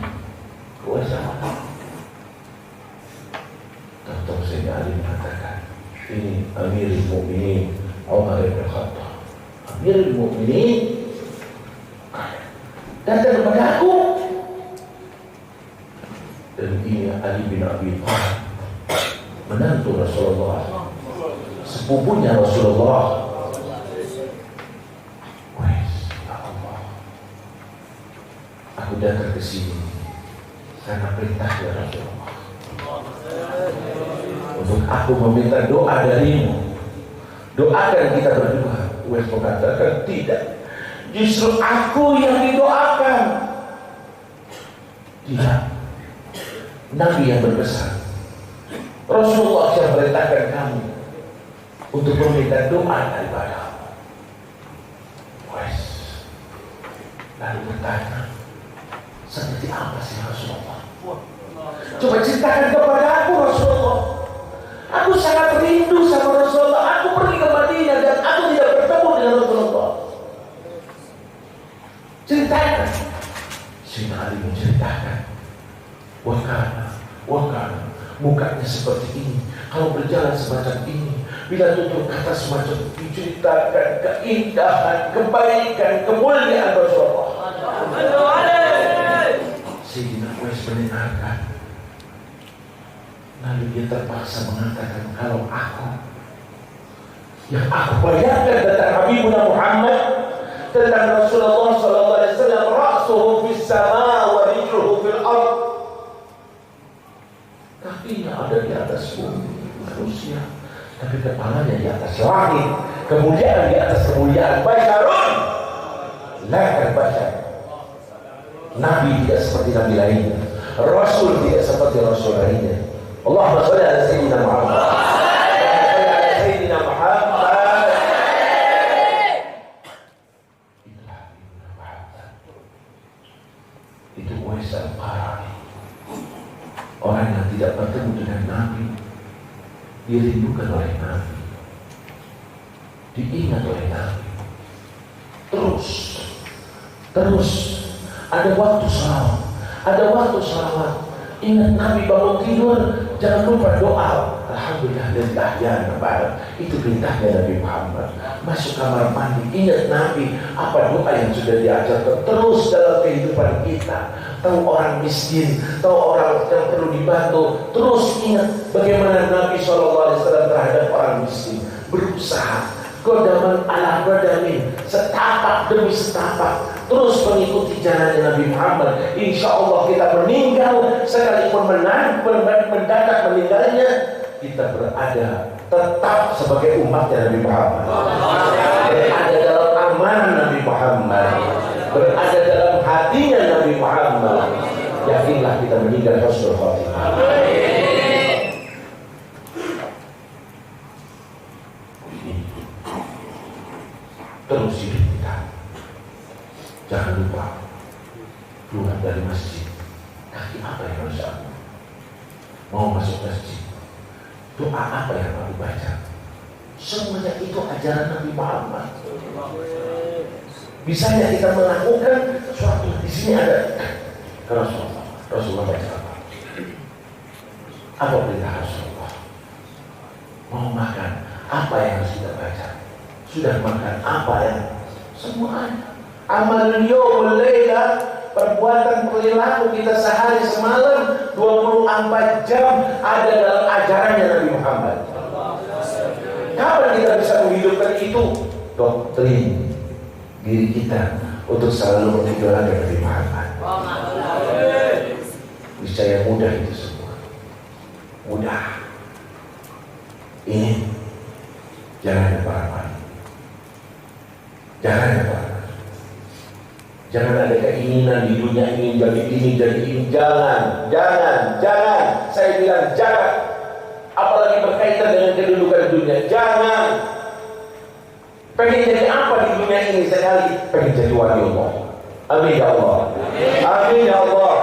"Uwais Al-Qarani." Tentu Sayyidina Ali mengatakan, "Ini Amirul Mukminin Umar bin Khattab." Amirul Mukminin datang kepada aku. Dan ini Ali bin Abi Thalib, menantu Rasulullah, sepupunya Rasulullah. Aku datang ke sini karena perintah dari Rasulullah. Untuk aku meminta doa darimu. Doakan kita berdua. Uwais mengatakan tidak. Justru aku yang didoakan. Tidak. Nabi yang berpesan. Rasulullah yang perintahkan kamu untuk meminta doa daripada Uwais. Lalu bertanya, seperti apa sih Rasulullah? Coba ceritakan kepada aku Rasulullah. Aku sangat rindu sama Rasulullah. Aku pergi ke Madinah dan aku tidak bertemu dengan Rasulullah. Ceritakan. Sina Ali menceritakan. Wakana, mukanya seperti ini. Kalau berjalan semacam ini, bila tutur kata semacam ini, diceritakan keindahan, kebaikan, kemuliaan Rasulullah. Sayyidina Uwais mendengarkan. Lalu dia terpaksa mengatakan, kalau yang aku bayangkan tentang Habibuna Muhammad, tentang Rasulullah sallallahu alaihi wasallam, ra'suhu fis sama wa rijluhu fil ard. Kakinya ada di atas bumi manusia, tapi kepalanya di atas langit. Kemuliaan di atas kemuliaan. Basyarun la al-bashar. Nabi tidak seperti nabi lainnya, Rasul tidak seperti Rasul lainnya. Allahumma shalli ala Sayyidina Muhammad. Sayyidina Muhammad. Itu Uwais al-Qarani, orang yang tidak bertemu dengan Nabi, dirindukan oleh Nabi, diingat oleh Nabi. Terus ada waktu salawat. Ingat Nabi bangun tidur, jangan lupa doa. Alhamdulillah dan ahyan ba'd. Itu perintahnya Nabi Muhammad. Masuk kamar mandi, ingat Nabi apa doa yang sudah diajarkan terus dalam kehidupan kita. Tahu orang miskin, tahu orang yang perlu dibantu, terus ingat bagaimana Nabi SAW terhadap orang miskin. Berusaha Godaman ala godamin, setapak demi setapak, terus mengikuti jalannya Nabi Muhammad. Insya Allah kita meninggal, sekalipun mendadak meninggalnya, kita berada tetap sebagai umatnya Nabi Muhammad, berada dalam amanah Nabi Muhammad, berada dalam hatinya Nabi Muhammad. Yakinlah kita meninggal husnul khatimah. Terus hidup kita. Jangan lupa keluar dari masjid, kaki apa yang harus aku? Mau masuk masjid, doa apa yang aku baca? Semuanya itu ajaran Nabi Muhammad. Bisanya kita melakukan sesuatu. Di sini ada Rasulullah baca apa? Apa perintah Rasulullah? Mau makan, apa yang harus kita baca? Sudah makan apa yang semuanya. Amal yawmul laila, perbuatan perilaku kita sehari semalam 24 jam ada dalam ajarannya Nabi Muhammad. Kapan kita bisa menghidupkan itu? Doktrin diri kita untuk selalu mengidolakan Nabi Muhammad. Niscaya mudah itu semua. Mudah. Ini jalannya para wali. Jangan ada keinginan di dunia ingin jadi ini, jadi ini. Jangan. Saya bilang jangan. Apalagi berkaitan dengan kedudukan dunia. Jangan. Pengen jadi apa di dunia ini sekali? Pengen jadi wali Allah. Amin ya Allah. Amin ya Allah.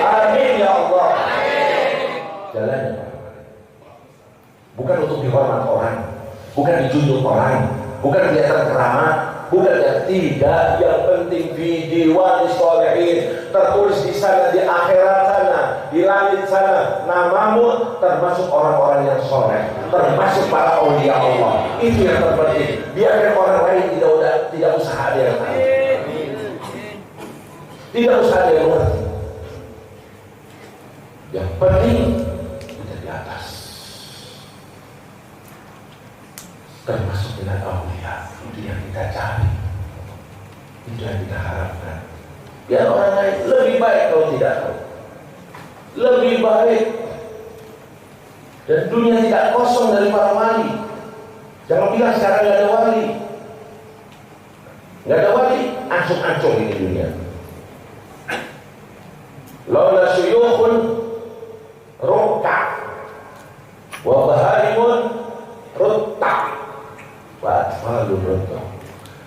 Amin ya Allah. Jalannya bukan untuk dihormat orang, bukan dijunjung orang, bukan kelihatan keramat, bukan yang tidak. Yang penting fi diwanis sholihin, tertulis di sana, di akhirat sana, di langit sana, namamu termasuk orang-orang yang soleh, termasuk para aulia Allah. Itu yang terpenting. Biarkan orang lain tidak usah hadir. Tidak usah ada yang mengerti. Yang penting kita di atas. Termasuk dengan aulia, itu yang kita cari, itu yang kita harapkan. Biar orang lain lebih baik kalau tidak tahu, lebih baik. Dan dunia tidak kosong dari para wali. Jangan bilang sekarang nggak ada wali. Nggak ada wali, ancung-ancung ini dunia. Laula syuyukhun rukka wa baharimun rutta wa atfalun rutta.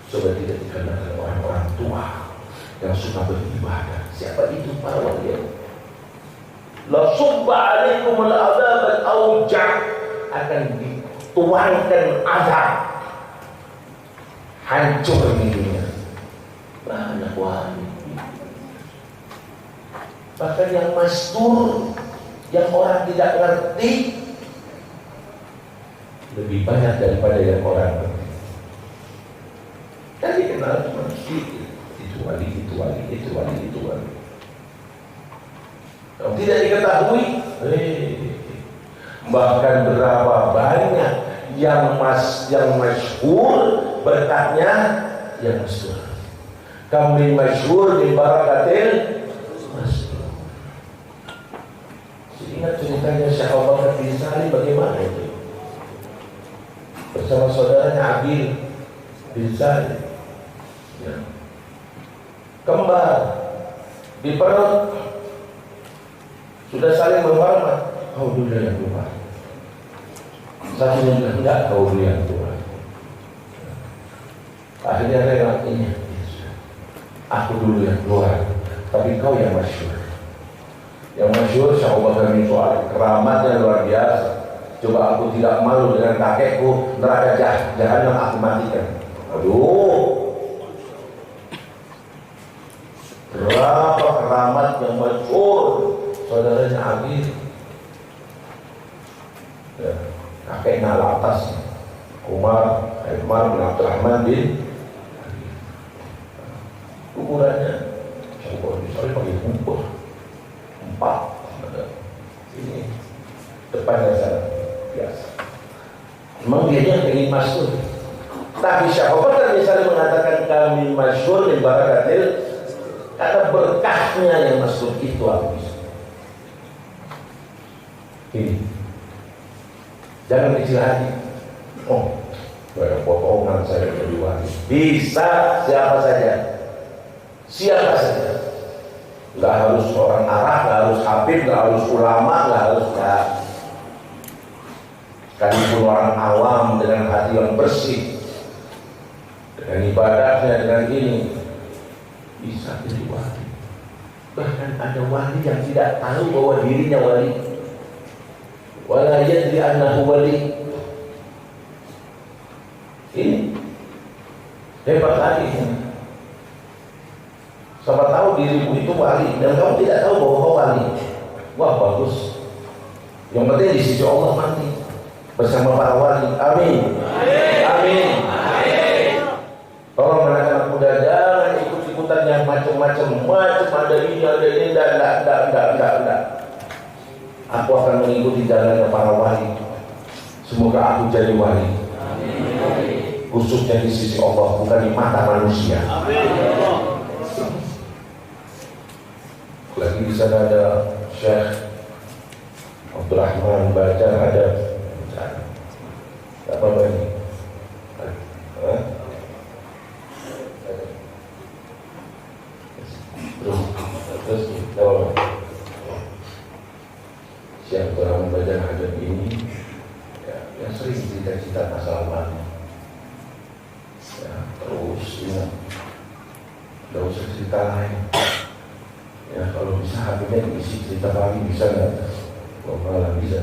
Coba tidak dikarenakan orang-orang tua yang suka beribadah. Siapa itu para wali? La subba alaikumul azab al-awja, akan dituangkan azab hancur di dunia. Banyak wali. Bahkan yang mastur, yang orang tidak ngerti, lebih banyak daripada yang orang ngerti. Tadi kenal cuma sedikit. Itu wali, itu wali, itu wali, itu wali. Kalau tidak diketahui, bahkan berapa banyak yang masyhur berkatnya yang masyhur. Kami masyhur di barakatil masyhur. Ingat ceritanya Syekh Abu Bakar bin Salim bagaimana itu? Bersama saudaranya Abil bin Salim, ya. Kembar di perut, sudah saling berhormat. Kau dulu yang keluar. Satunya bilang enggak, kau dulu yang keluar. Akhirnya rela ini. Aku dulu yang keluar, tapi kau yang masyhur. Yang masyhur Syekh Abu Bakar bin Salim, keramatnya luar biasa. Coba aku tidak malu dengan kakekku, neraka jahanam aku matikan. Aduh. Berapa keramat yang masyhur saudaranya Abi, ya, kakeknya atas Umar bin Abdurrahman bin ukurannya coba misalnya pakai kubur 4 ini depannya sana biasa. Memang dia yang ingin masyhur, tapi siapa misalnya mengatakan kami masyhur di barakatil karena berkahnya yang masyhur itu habis. Ini jangan kecil hati. Oh, ada potongan saya jadi wali. Bisa siapa saja, siapa saja. Nggak harus orang Arab, nggak harus habib, nggak harus ulama, nggak harus nggak. Sekalipun orang awam dengan hati yang bersih, dengan ibadahnya, dengan ini bisa jadi wali. Bahkan ada wali yang tidak tahu bahwa dirinya wali. Wala yadri annahu wali. Ini hebat lagi. Siapa tahu dirimu itu wali dan kamu tidak tahu bahwa kau wali. Wah, bagus. Yang penting di sisi Allah nanti bersama para wali. Amin. Amin. Tolong anak-anak muda jangan ikut-ikutan yang macam-macam ada ini, enggak. Aku akan mengikuti jalannya para wali. Semoga aku jadi wali. Amin. Khususnya di sisi Allah, bukan di mata manusia. Amin. Lagi di sana ada Syekh Abdurrahman Bajar, ada apa ini? Terus Syekh Abdurrahman Bajar Hajar ini ya, yang sering cerita-cerita masalah wali. Ya, terus ingat, tidak usah cerita lain. Ya, kalau bisa hatinya diisi cerita wali, bisa nggak? Kalau malah bisa.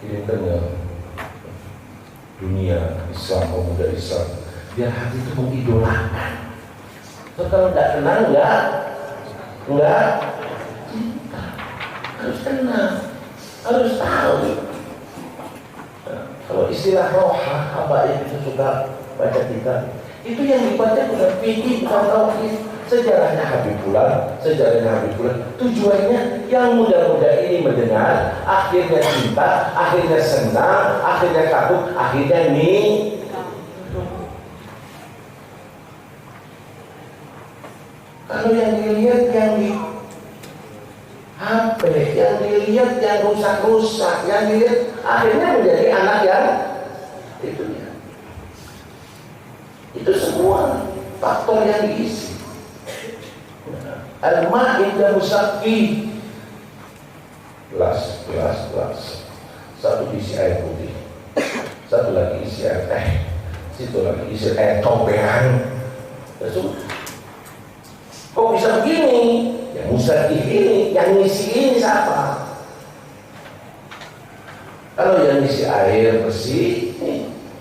Kirimkan ya dunia Islam, pemuda Islam, biar hati itu mengidolakan. So, kalau nggak kenal, nggak cinta. Harus kenal, harus tahu. Nah, kalau istilah roha, apa itu suka baca kitab, itu yang dibaca bukan fikih, bukan tauhid, sejarahnya Habibullah. Tujuannya yang muda-muda ini mendengar, akhirnya cinta, akhirnya senang, akhirnya kagum, akhirnya nih. Kalau yang dilihat yang di HP, yang dilihat yang rusak-rusak, yang dilihat akhirnya menjadi anak yang itu ya. Itu semua faktor yang diisi. Al-Ma'idah musaqi, gelas. Satu isi air putih, satu lagi isi air teh, situ lagi isi air comberan. Kok bisa begini? Yang musaqi ini, yang ngisi ini siapa? Kalau yang ngisi air bersih,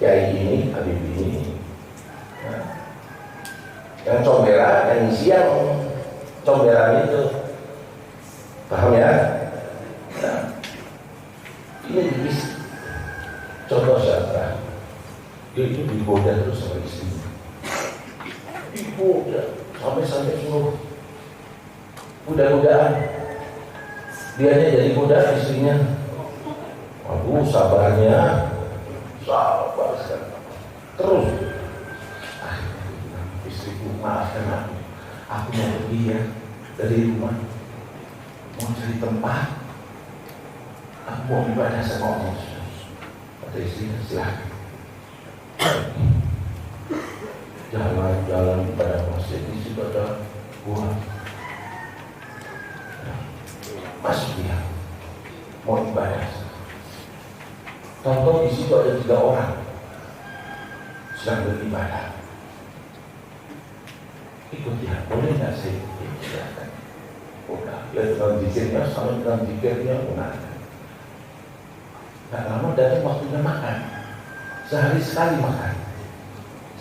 kiai ini, habib ini. Yang comberan, yang ngisi yang comberan itu, paham ya? Nah, ini bisa. Contoh siapa? Dia itu digoda terus sama istrinya. Digoda sampai suruh mudah-mudahan dianya jadi goda istrinya. Aduh, sabar sekali. Terus istriku, maafkan aku mau pergi ya dari rumah, mau cari tempat, aku mau ibadah sama Allah. Kata istrinya, silahkan. Jalan-jalan pada masjid, di situ ada gua. Masuk dia, mau ibadah. Contoh di situ ada 3 orang sedang beribadah. Ikut dia, boleh nggak saya ikut? Silakan. Udah, lihat dalam zikirnya, sama dalam zikirnya, gunakan. Nggak lama datang waktunya makan. Sehari sekali makan.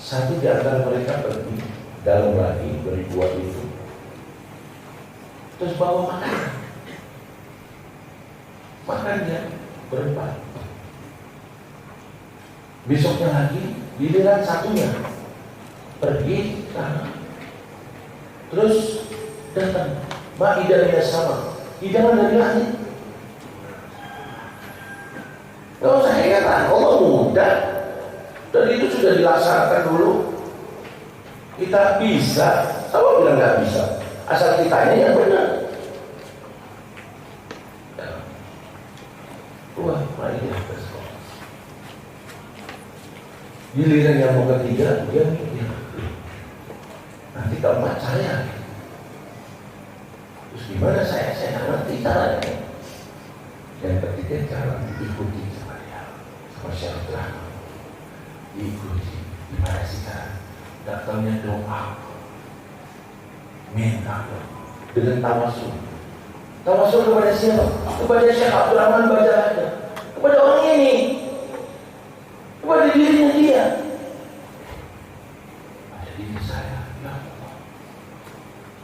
Satu di antara mereka pergi dalam lagi beribuat itu, terus bawa makan dia berempat. Besoknya lagi giliran satunya pergi sana, terus datang ma'idahnya sama, hidangan dari langit. Gak usah heran, Allah mudah. Dan itu sudah dilaksanakan dulu. Kita bisa. Siapa bilang nggak bisa? Asal kitanya yang benar. Wah, mari kita sekolah. Giliran yang mau ketiga, dia mikir. Nanti keempat saya. Terus gimana saya nggak ngerti caranya. Yang ketiga jalan diikuti sama dia, sama syarat. Diikuti gimana sih cara? Datangnya doa, minta dengan tawasul. Tawasul kepada siapa? Kepada Syekh Abdul Rahman Bajalaja, kepada orang ini, kepada dirinya dia. Ada diri saya, ya Allah,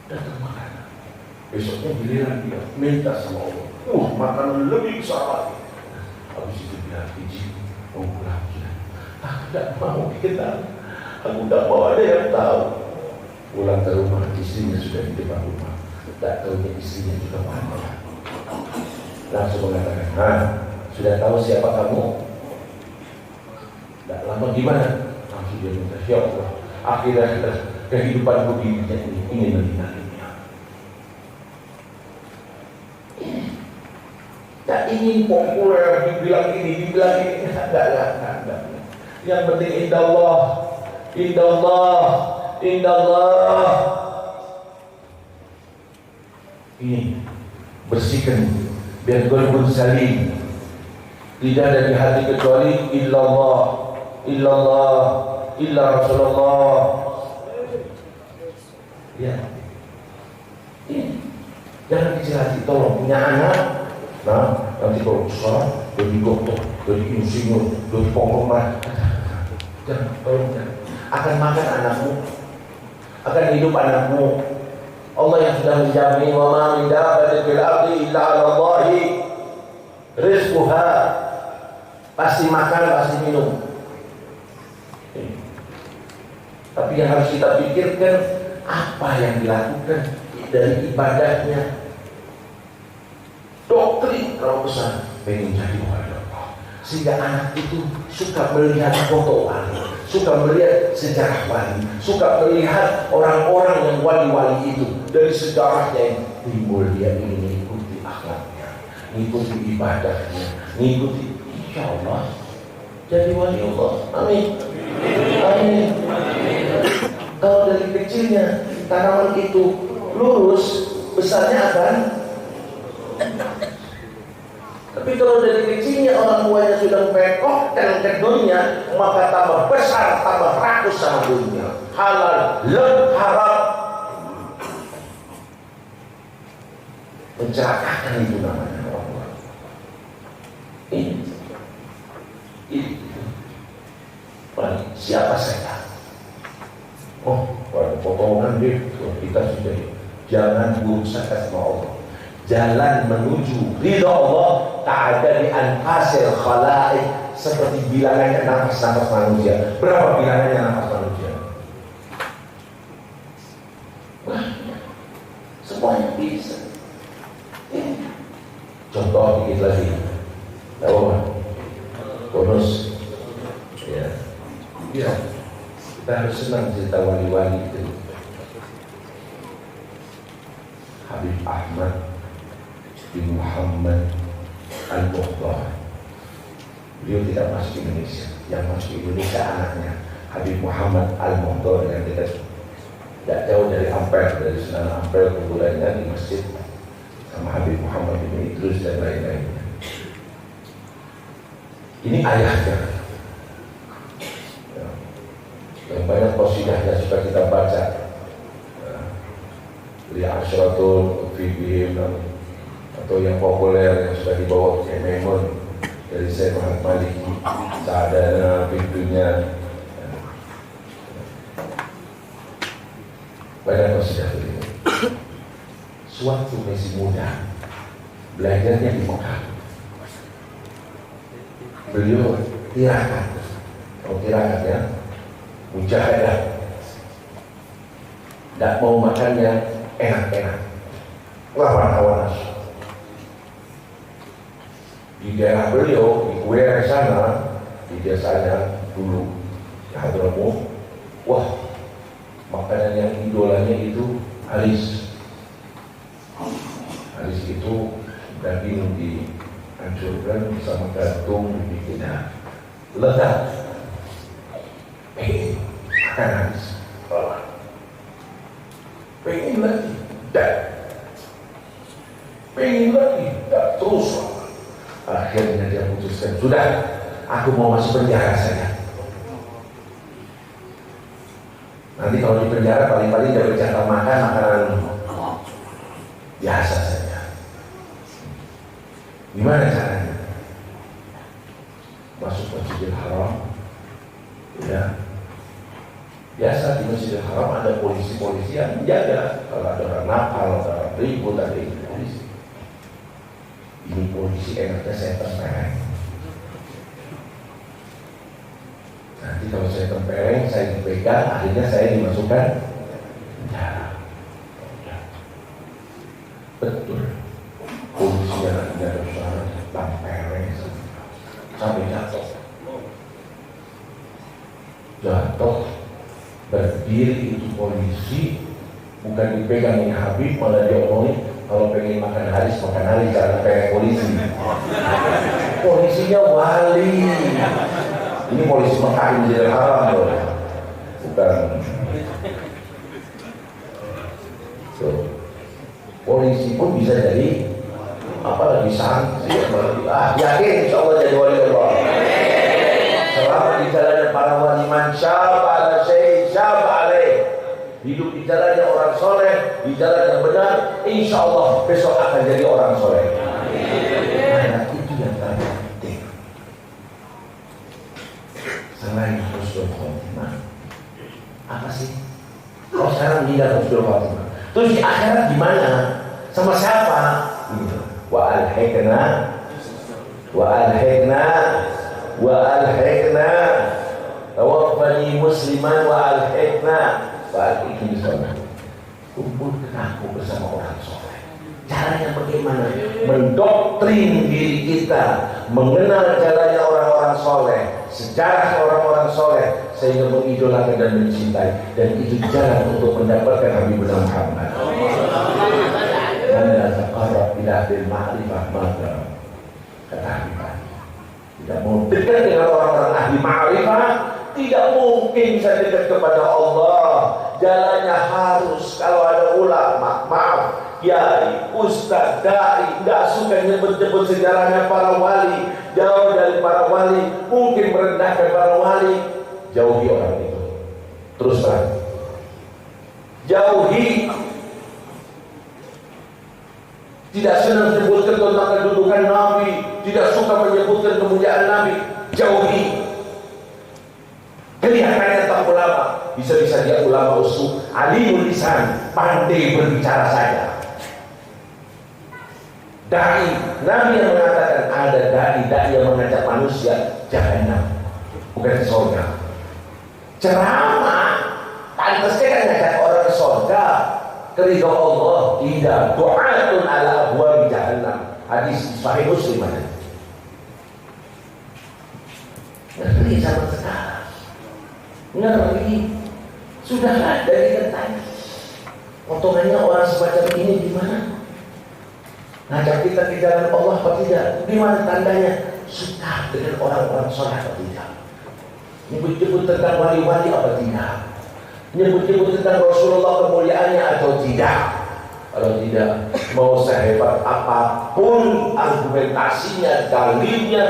datang makanan. Besoknya giliran dia minta sama Allah. Makanan lebih besar lagi. Habis itu dia izin mau pulang. Aku tidak mau dikenal, aku tidak mau ada yang tahu. Pulang ke rumah, istrinya sudah di depan rumah. Tak tahunya istrinya juga marah. Langsung mengatakan, sudah tahu siapa kamu? Tidak lama gimana? Langsung dia minta, ya Allah, akhirnya kehidupanku di dunia ini ingin meninggalkannya. Tak ingin populer, dibilang ini, tidak. Yang penting indallah. Ini bersihkan biar qalbun salim. Tidak ada di hati kecuali illallah, illa Rasulullah. Ya. Ini jangan kecil hati, tolong punya anak. Nah, nanti kalau sekarang jadi dokter, jadi insinyur, jadi penggemar. Jangan, tolong jangan. Akan makan anakmu, akan hidup anakmu. Allah yang sudah menjamin, wa ma min dabbatin fil ardi illa 'ala Allahi rizquha. Pasti makan, pasti minum. Tapi yang harus kita pikirkan, apa yang dilakukan dari ibadahnya, doktrin kalau besar pengen jadi orang Allah, sehingga anak itu suka melihat foto wali, suka melihat sejarah wali, suka melihat orang-orang yang wali-wali itu dari sejarahnya yang timbul. Dia ingin mengikuti akhlaknya, mengikuti ibadahnya, mengikuti, insya Allah jadi wali Allah. Amin. Amin. Kalau dari kecilnya tanaman itu lurus, besarnya akan. Tapi kalau dari kecilnya orang tuanya sudah mengkokohkan ke dunia, maka tambah besar, tambah rakus sama dunia. Halal, haram, mencelakakan itu namanya Allah. Ini. Siapa saya? Oh, pada potongan deh, kita sudah jangan berusaha sama Allah. Jalan menuju ridha Allah tak ada di anfasil khalaik, seperti bilangannya nafas-nafas manusia. Berapa bilangannya nafas manusia? Banyak. Semuanya bisa. Contoh dikit lagi. Tahu? Bonus. Ya. Ya. Kita harus senang cerita wali-wali itu. Habib Ahmad bin Muhammad Al-Mukhtar. Beliau tidak masuk Indonesia. Yang masuk Indonesia anaknya Habib Muhammad Al-Mukhtar yang kita tidak jauh dari Ampel, dari Sunan Ampel, kumpulannya di masjid sama Habib Muhammad bin Idrus dan lain-lainnya. Ini ayahnya. Yang banyak qasidahnya suka kita baca. Li Asyratul Fibihim, atau yang populer yang sudah dibawa ke Maimun dari Syekh Muhammad Maliki, Sa'adana Fibdunya. Banyak qasidah beliau. Suatu masih muda, belajarnya di Mekah. Beliau tirakat, kalau tirakat ya, mujahadah, tidak mau makan yang enak-enak, lawan hawa nafsu. Di daerah beliau, di Kuwait sana, di desanya dulu, Hadramaut, wah, makanan yang idolanya itu halis. Halis itu daging dihancurkan sama gantung dibikinnya lezat. Makan halis. Pengen lagi, dan pengen lagi, dan terus. Akhirnya dia putuskan, sudah, aku mau masuk penjara saja. Nanti kalau di penjara paling-paling dia berjatah makan makanan biasa saja. Gimana caranya? Masuk Masjidil Haram, ya. Biasa di Masjidil Haram ada polisi-polisi yang menjaga. Kalau ada orang nakal, ada orang ribut, ada polisi. Ini polisi enaknya saya tempeleng. Nanti kalau saya tempeleng, saya dipegang, akhirnya saya dimasukkan penjara. Betul. Polisi yang ada suara tempeleng sampai jatuh. Jatuh, berdiri itu polisi, bukan dipegang ini Habib, malah dia omongin, kalau pengen makan haris, jangan pengen polisi. Polisinya wali. Ini polisi Mekah Masjidil Haram loh. Bukan. So, polisi pun bisa jadi apalagi santri. Yakin insya Allah jadi wali Allah. Selama di jalannya para wali, man syaba ala syai' syaba alaih. Hidup di jalannya orang soleh, di jalan yang benar, insya Allah besok akan jadi orang soleh. Nah, itu yang terpenting. Selain husnul khotimah, apa sih? Kalau sekarang tidak husnul khotimah, terus di akhirat gimana? Sama siapa? Wa alhiqna, wa alhiqna, wa alhiqna, tawaffani musliman wa alhiqna. Pak itu misalnya kumpul ketemu bersama orang soleh. Caranya bagaimana? Mendoktrin diri kita, mengenal jalannya orang-orang soleh, sejarah orang-orang soleh, sehingga mengidolakan dan mencintai. Dan itu jalan untuk mendapatkan Habibullah Muhammad. Anda taqarrab ila bil ma'rifah maka kata Habibullah. Tidak mau dekat dengan orang-orang ahli ma'rifah, tidak mungkin bisa dekat kepada Allah. Jalannya harus, kalau ada ulama, maaf, kiai, ustaz, dai, tidak suka nyebut-nyebut sejarahnya para wali, jauh dari para wali, mungkin merendahkan para wali, jauhi orang itu. Terus terang, jauhi. Tidak senang menyebutkan tentang kedudukan Nabi, tidak suka menyebutkan kemuliaan Nabi, jauhi. Kelihatannya tak ulama, bisa-bisa dia ulama usul, alimul lisan, pandai berbicara saja. Dai, Nabi yang mengatakan ada dai yang mengajak manusia jahannam, bukan ke surga. Ceramah, pantasnya kan ngajak orang ke surga, keridha Allah, tidak. Du'atun ala abwabi jahannam. Hadis Sahih Muslim ada. Ngeri zaman sekarang. Ngeri. Sudah ada di tentang. Potongannya orang semacam ini gimana? Ngajak kita ke jalan Allah apa tidak? Gimana tandanya? Suka dengan orang-orang soleh apa tidak? Nyebut-nyebut tentang wali-wali apa tidak? Nyebut-nyebut tentang Rasulullah kemuliaannya atau tidak? Kalau tidak, mau sehebat apapun argumentasinya, dalilnya,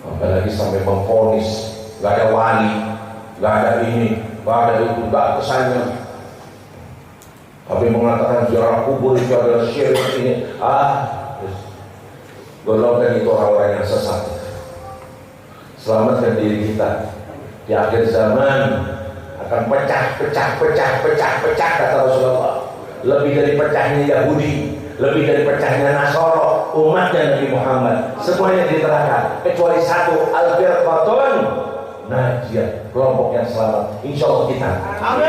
apalagi sampai memvonis gak ada wali, gak ada ini, gak ada itu, gak kesannya. Tapi mengatakan ziarah kubur itu adalah syirik ini, golongan itu orang-orang yang sesat. Selamatkan diri kita. Di akhir zaman akan pecah kata Rasulullah. Lebih dari pecahnya Yahudi, lebih dari pecahnya Nasara, umatnya Nabi Muhammad, semuanya diterangkan kecuali satu, al-firqatun najiyah, kelompok yang selamat. Insyaallah kita. Amin.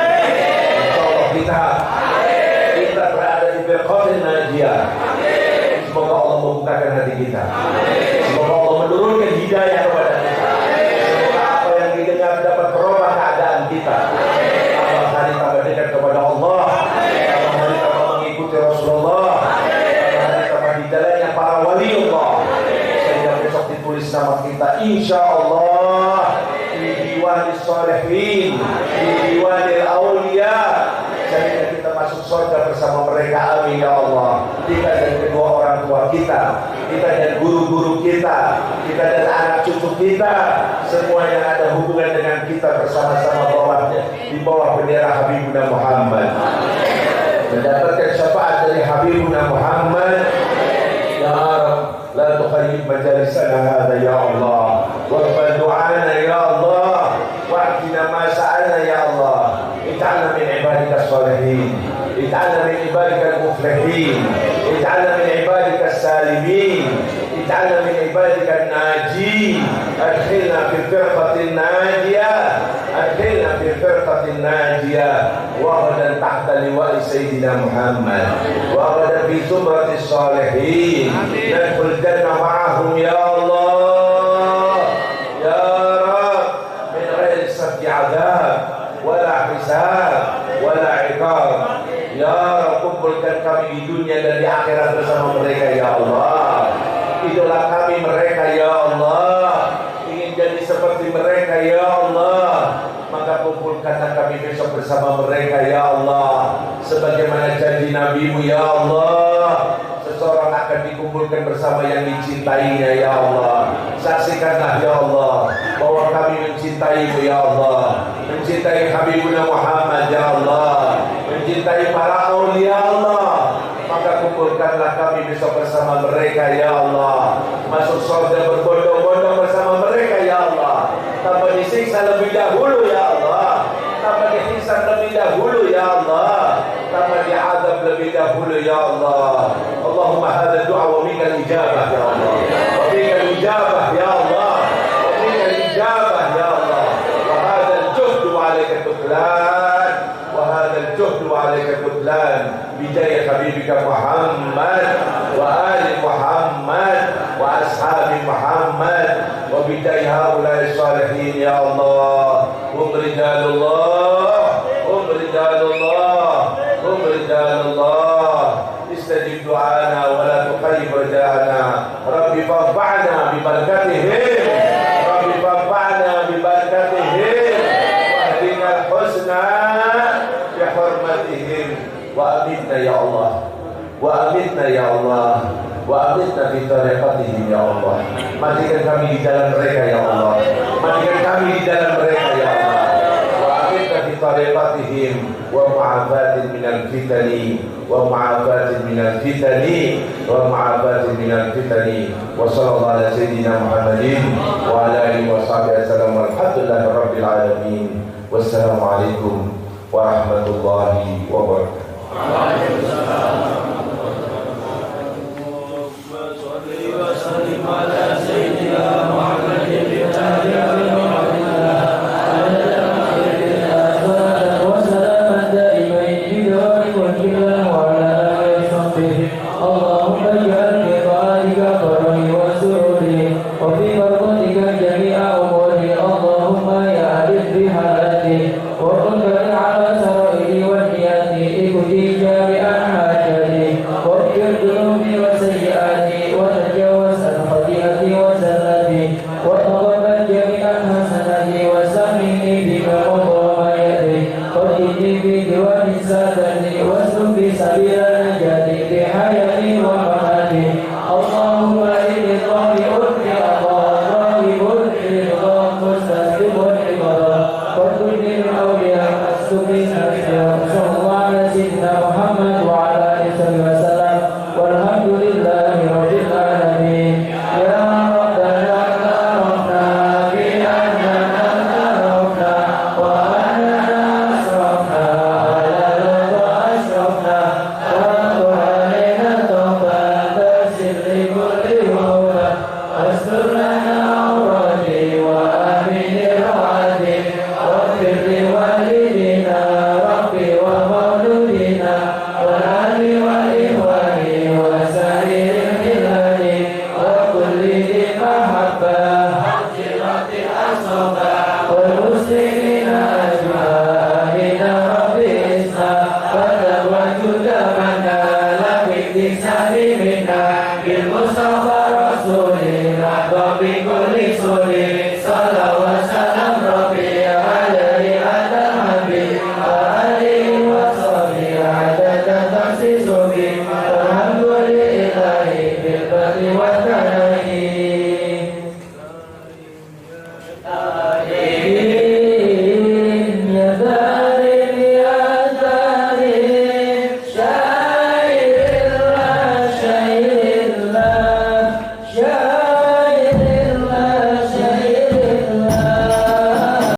Insyaallah kita. Amin. Kita berada di firqatun najiyah. Amin. Semoga Allah membukakan hati kita. Amin. Semoga Allah menurunkan hidayah kepada kita. Dapat berubah keadaan kita. Tambah hari tambah dekat kepada Allah. Tambah hari tambah mengikuti Rasulullah. Tambah hari tambah di jalannya para wali Allah. Sehingga besok ditulis nama kita insyaallah di diwanil sholihin, di diwanil aulia. Sehingga kita masuk surga bersama mereka. Amin ya Allah. Kita dan kedua orang tua kita dan guru-guru kita dan anak cucu kita, semua yang ada hubungan dengan kita bersama-sama di bawah bendera Habibuna Muhammad, mendapatkan syafaat dari Habibuna Muhammad. Ya Rabb, la tukhayyib majalisana hadha ya Allah, waqbal du'ana ya Allah, wa'tina ma sa'alna ya Allah. Ij'alna min ibadika sholihin, ij'alna min ibadika al-muflihin, ij'alna min ibadika as-salimin, ij'alna min ibadika an-najin. Adkhilna fil firqatin najiyah, adkhilna fil firqatin najiyah, wa ghadan tahta liwa'i sayyidina Muhammad, wa ghadan fi zumratis sholihin, nadkhul jannah ma'ahum ya Allah ya Rabb, min ghairi sabti adab wala hisab wala iqab. Ya Rabb, kumpulkan kami di dunia dan di akhirat bersama mereka ya Allah. Idola kami mereka ya Allah, ingin jadi seperti mereka ya Allah, maka kumpulkanlah kami besok bersama mereka ya Allah. Sebagaimana janji Nabi-Mu ya Allah, seseorang akan dikumpulkan bersama yang dicintainya ya Allah. Saksikanlah ya Allah bahwa kami mencintai-Mu ya Allah, mencintai Habibuna Muhammad ya Allah, mencintai para aulia Allah. Maka kumpulkanlah kami besok bersama mereka ya Allah, masuk surga berbondong-bondong bersama mereka ya Allah, tanpa disiksa lebih dahulu ya Allah, tanpa dihisab lebih dahulu ya Allah, tanpa diazab lebih dahulu ya Allah. Allahumma hadha du'a wa minka al-ijabah ya Allah, wa minka al-ijabah ya Allah, wa minka al-ijabah ya Allah, wa hadha al-juhdu 'alaika al-tuklan. bijaya habibika Muhammad wa ali Muhammad wa ashabi Muhammad wa bijaya haulai salihin ya Allah. Rijalullah istajib du'ana wa la tuqayyib raja'ana rabbi fa'fa'na bi barakatihim rabbi fa'fa'na bi barakatihim wa ahdina al-husna bi hurmatihim wa amitna ya Allah wa amitna ya Allah wa amitna fi tariqatihim ya Allah. Matikan kami di jalan mereka ya Allah, matikan kami di jalan mereka ya Allah. Wa amitna fi tariqatihim wa mu'afatin minal fitani wa mu'afatin minal fitani wa mu'afatin minal fitani wa sallallahu ala sayyidina Muhammadin wa ala alihi wa sahbihi wasallam walhamdulillahi rabbil alamin. Wassalamu alaikum warahmatullahi wabarakatuh.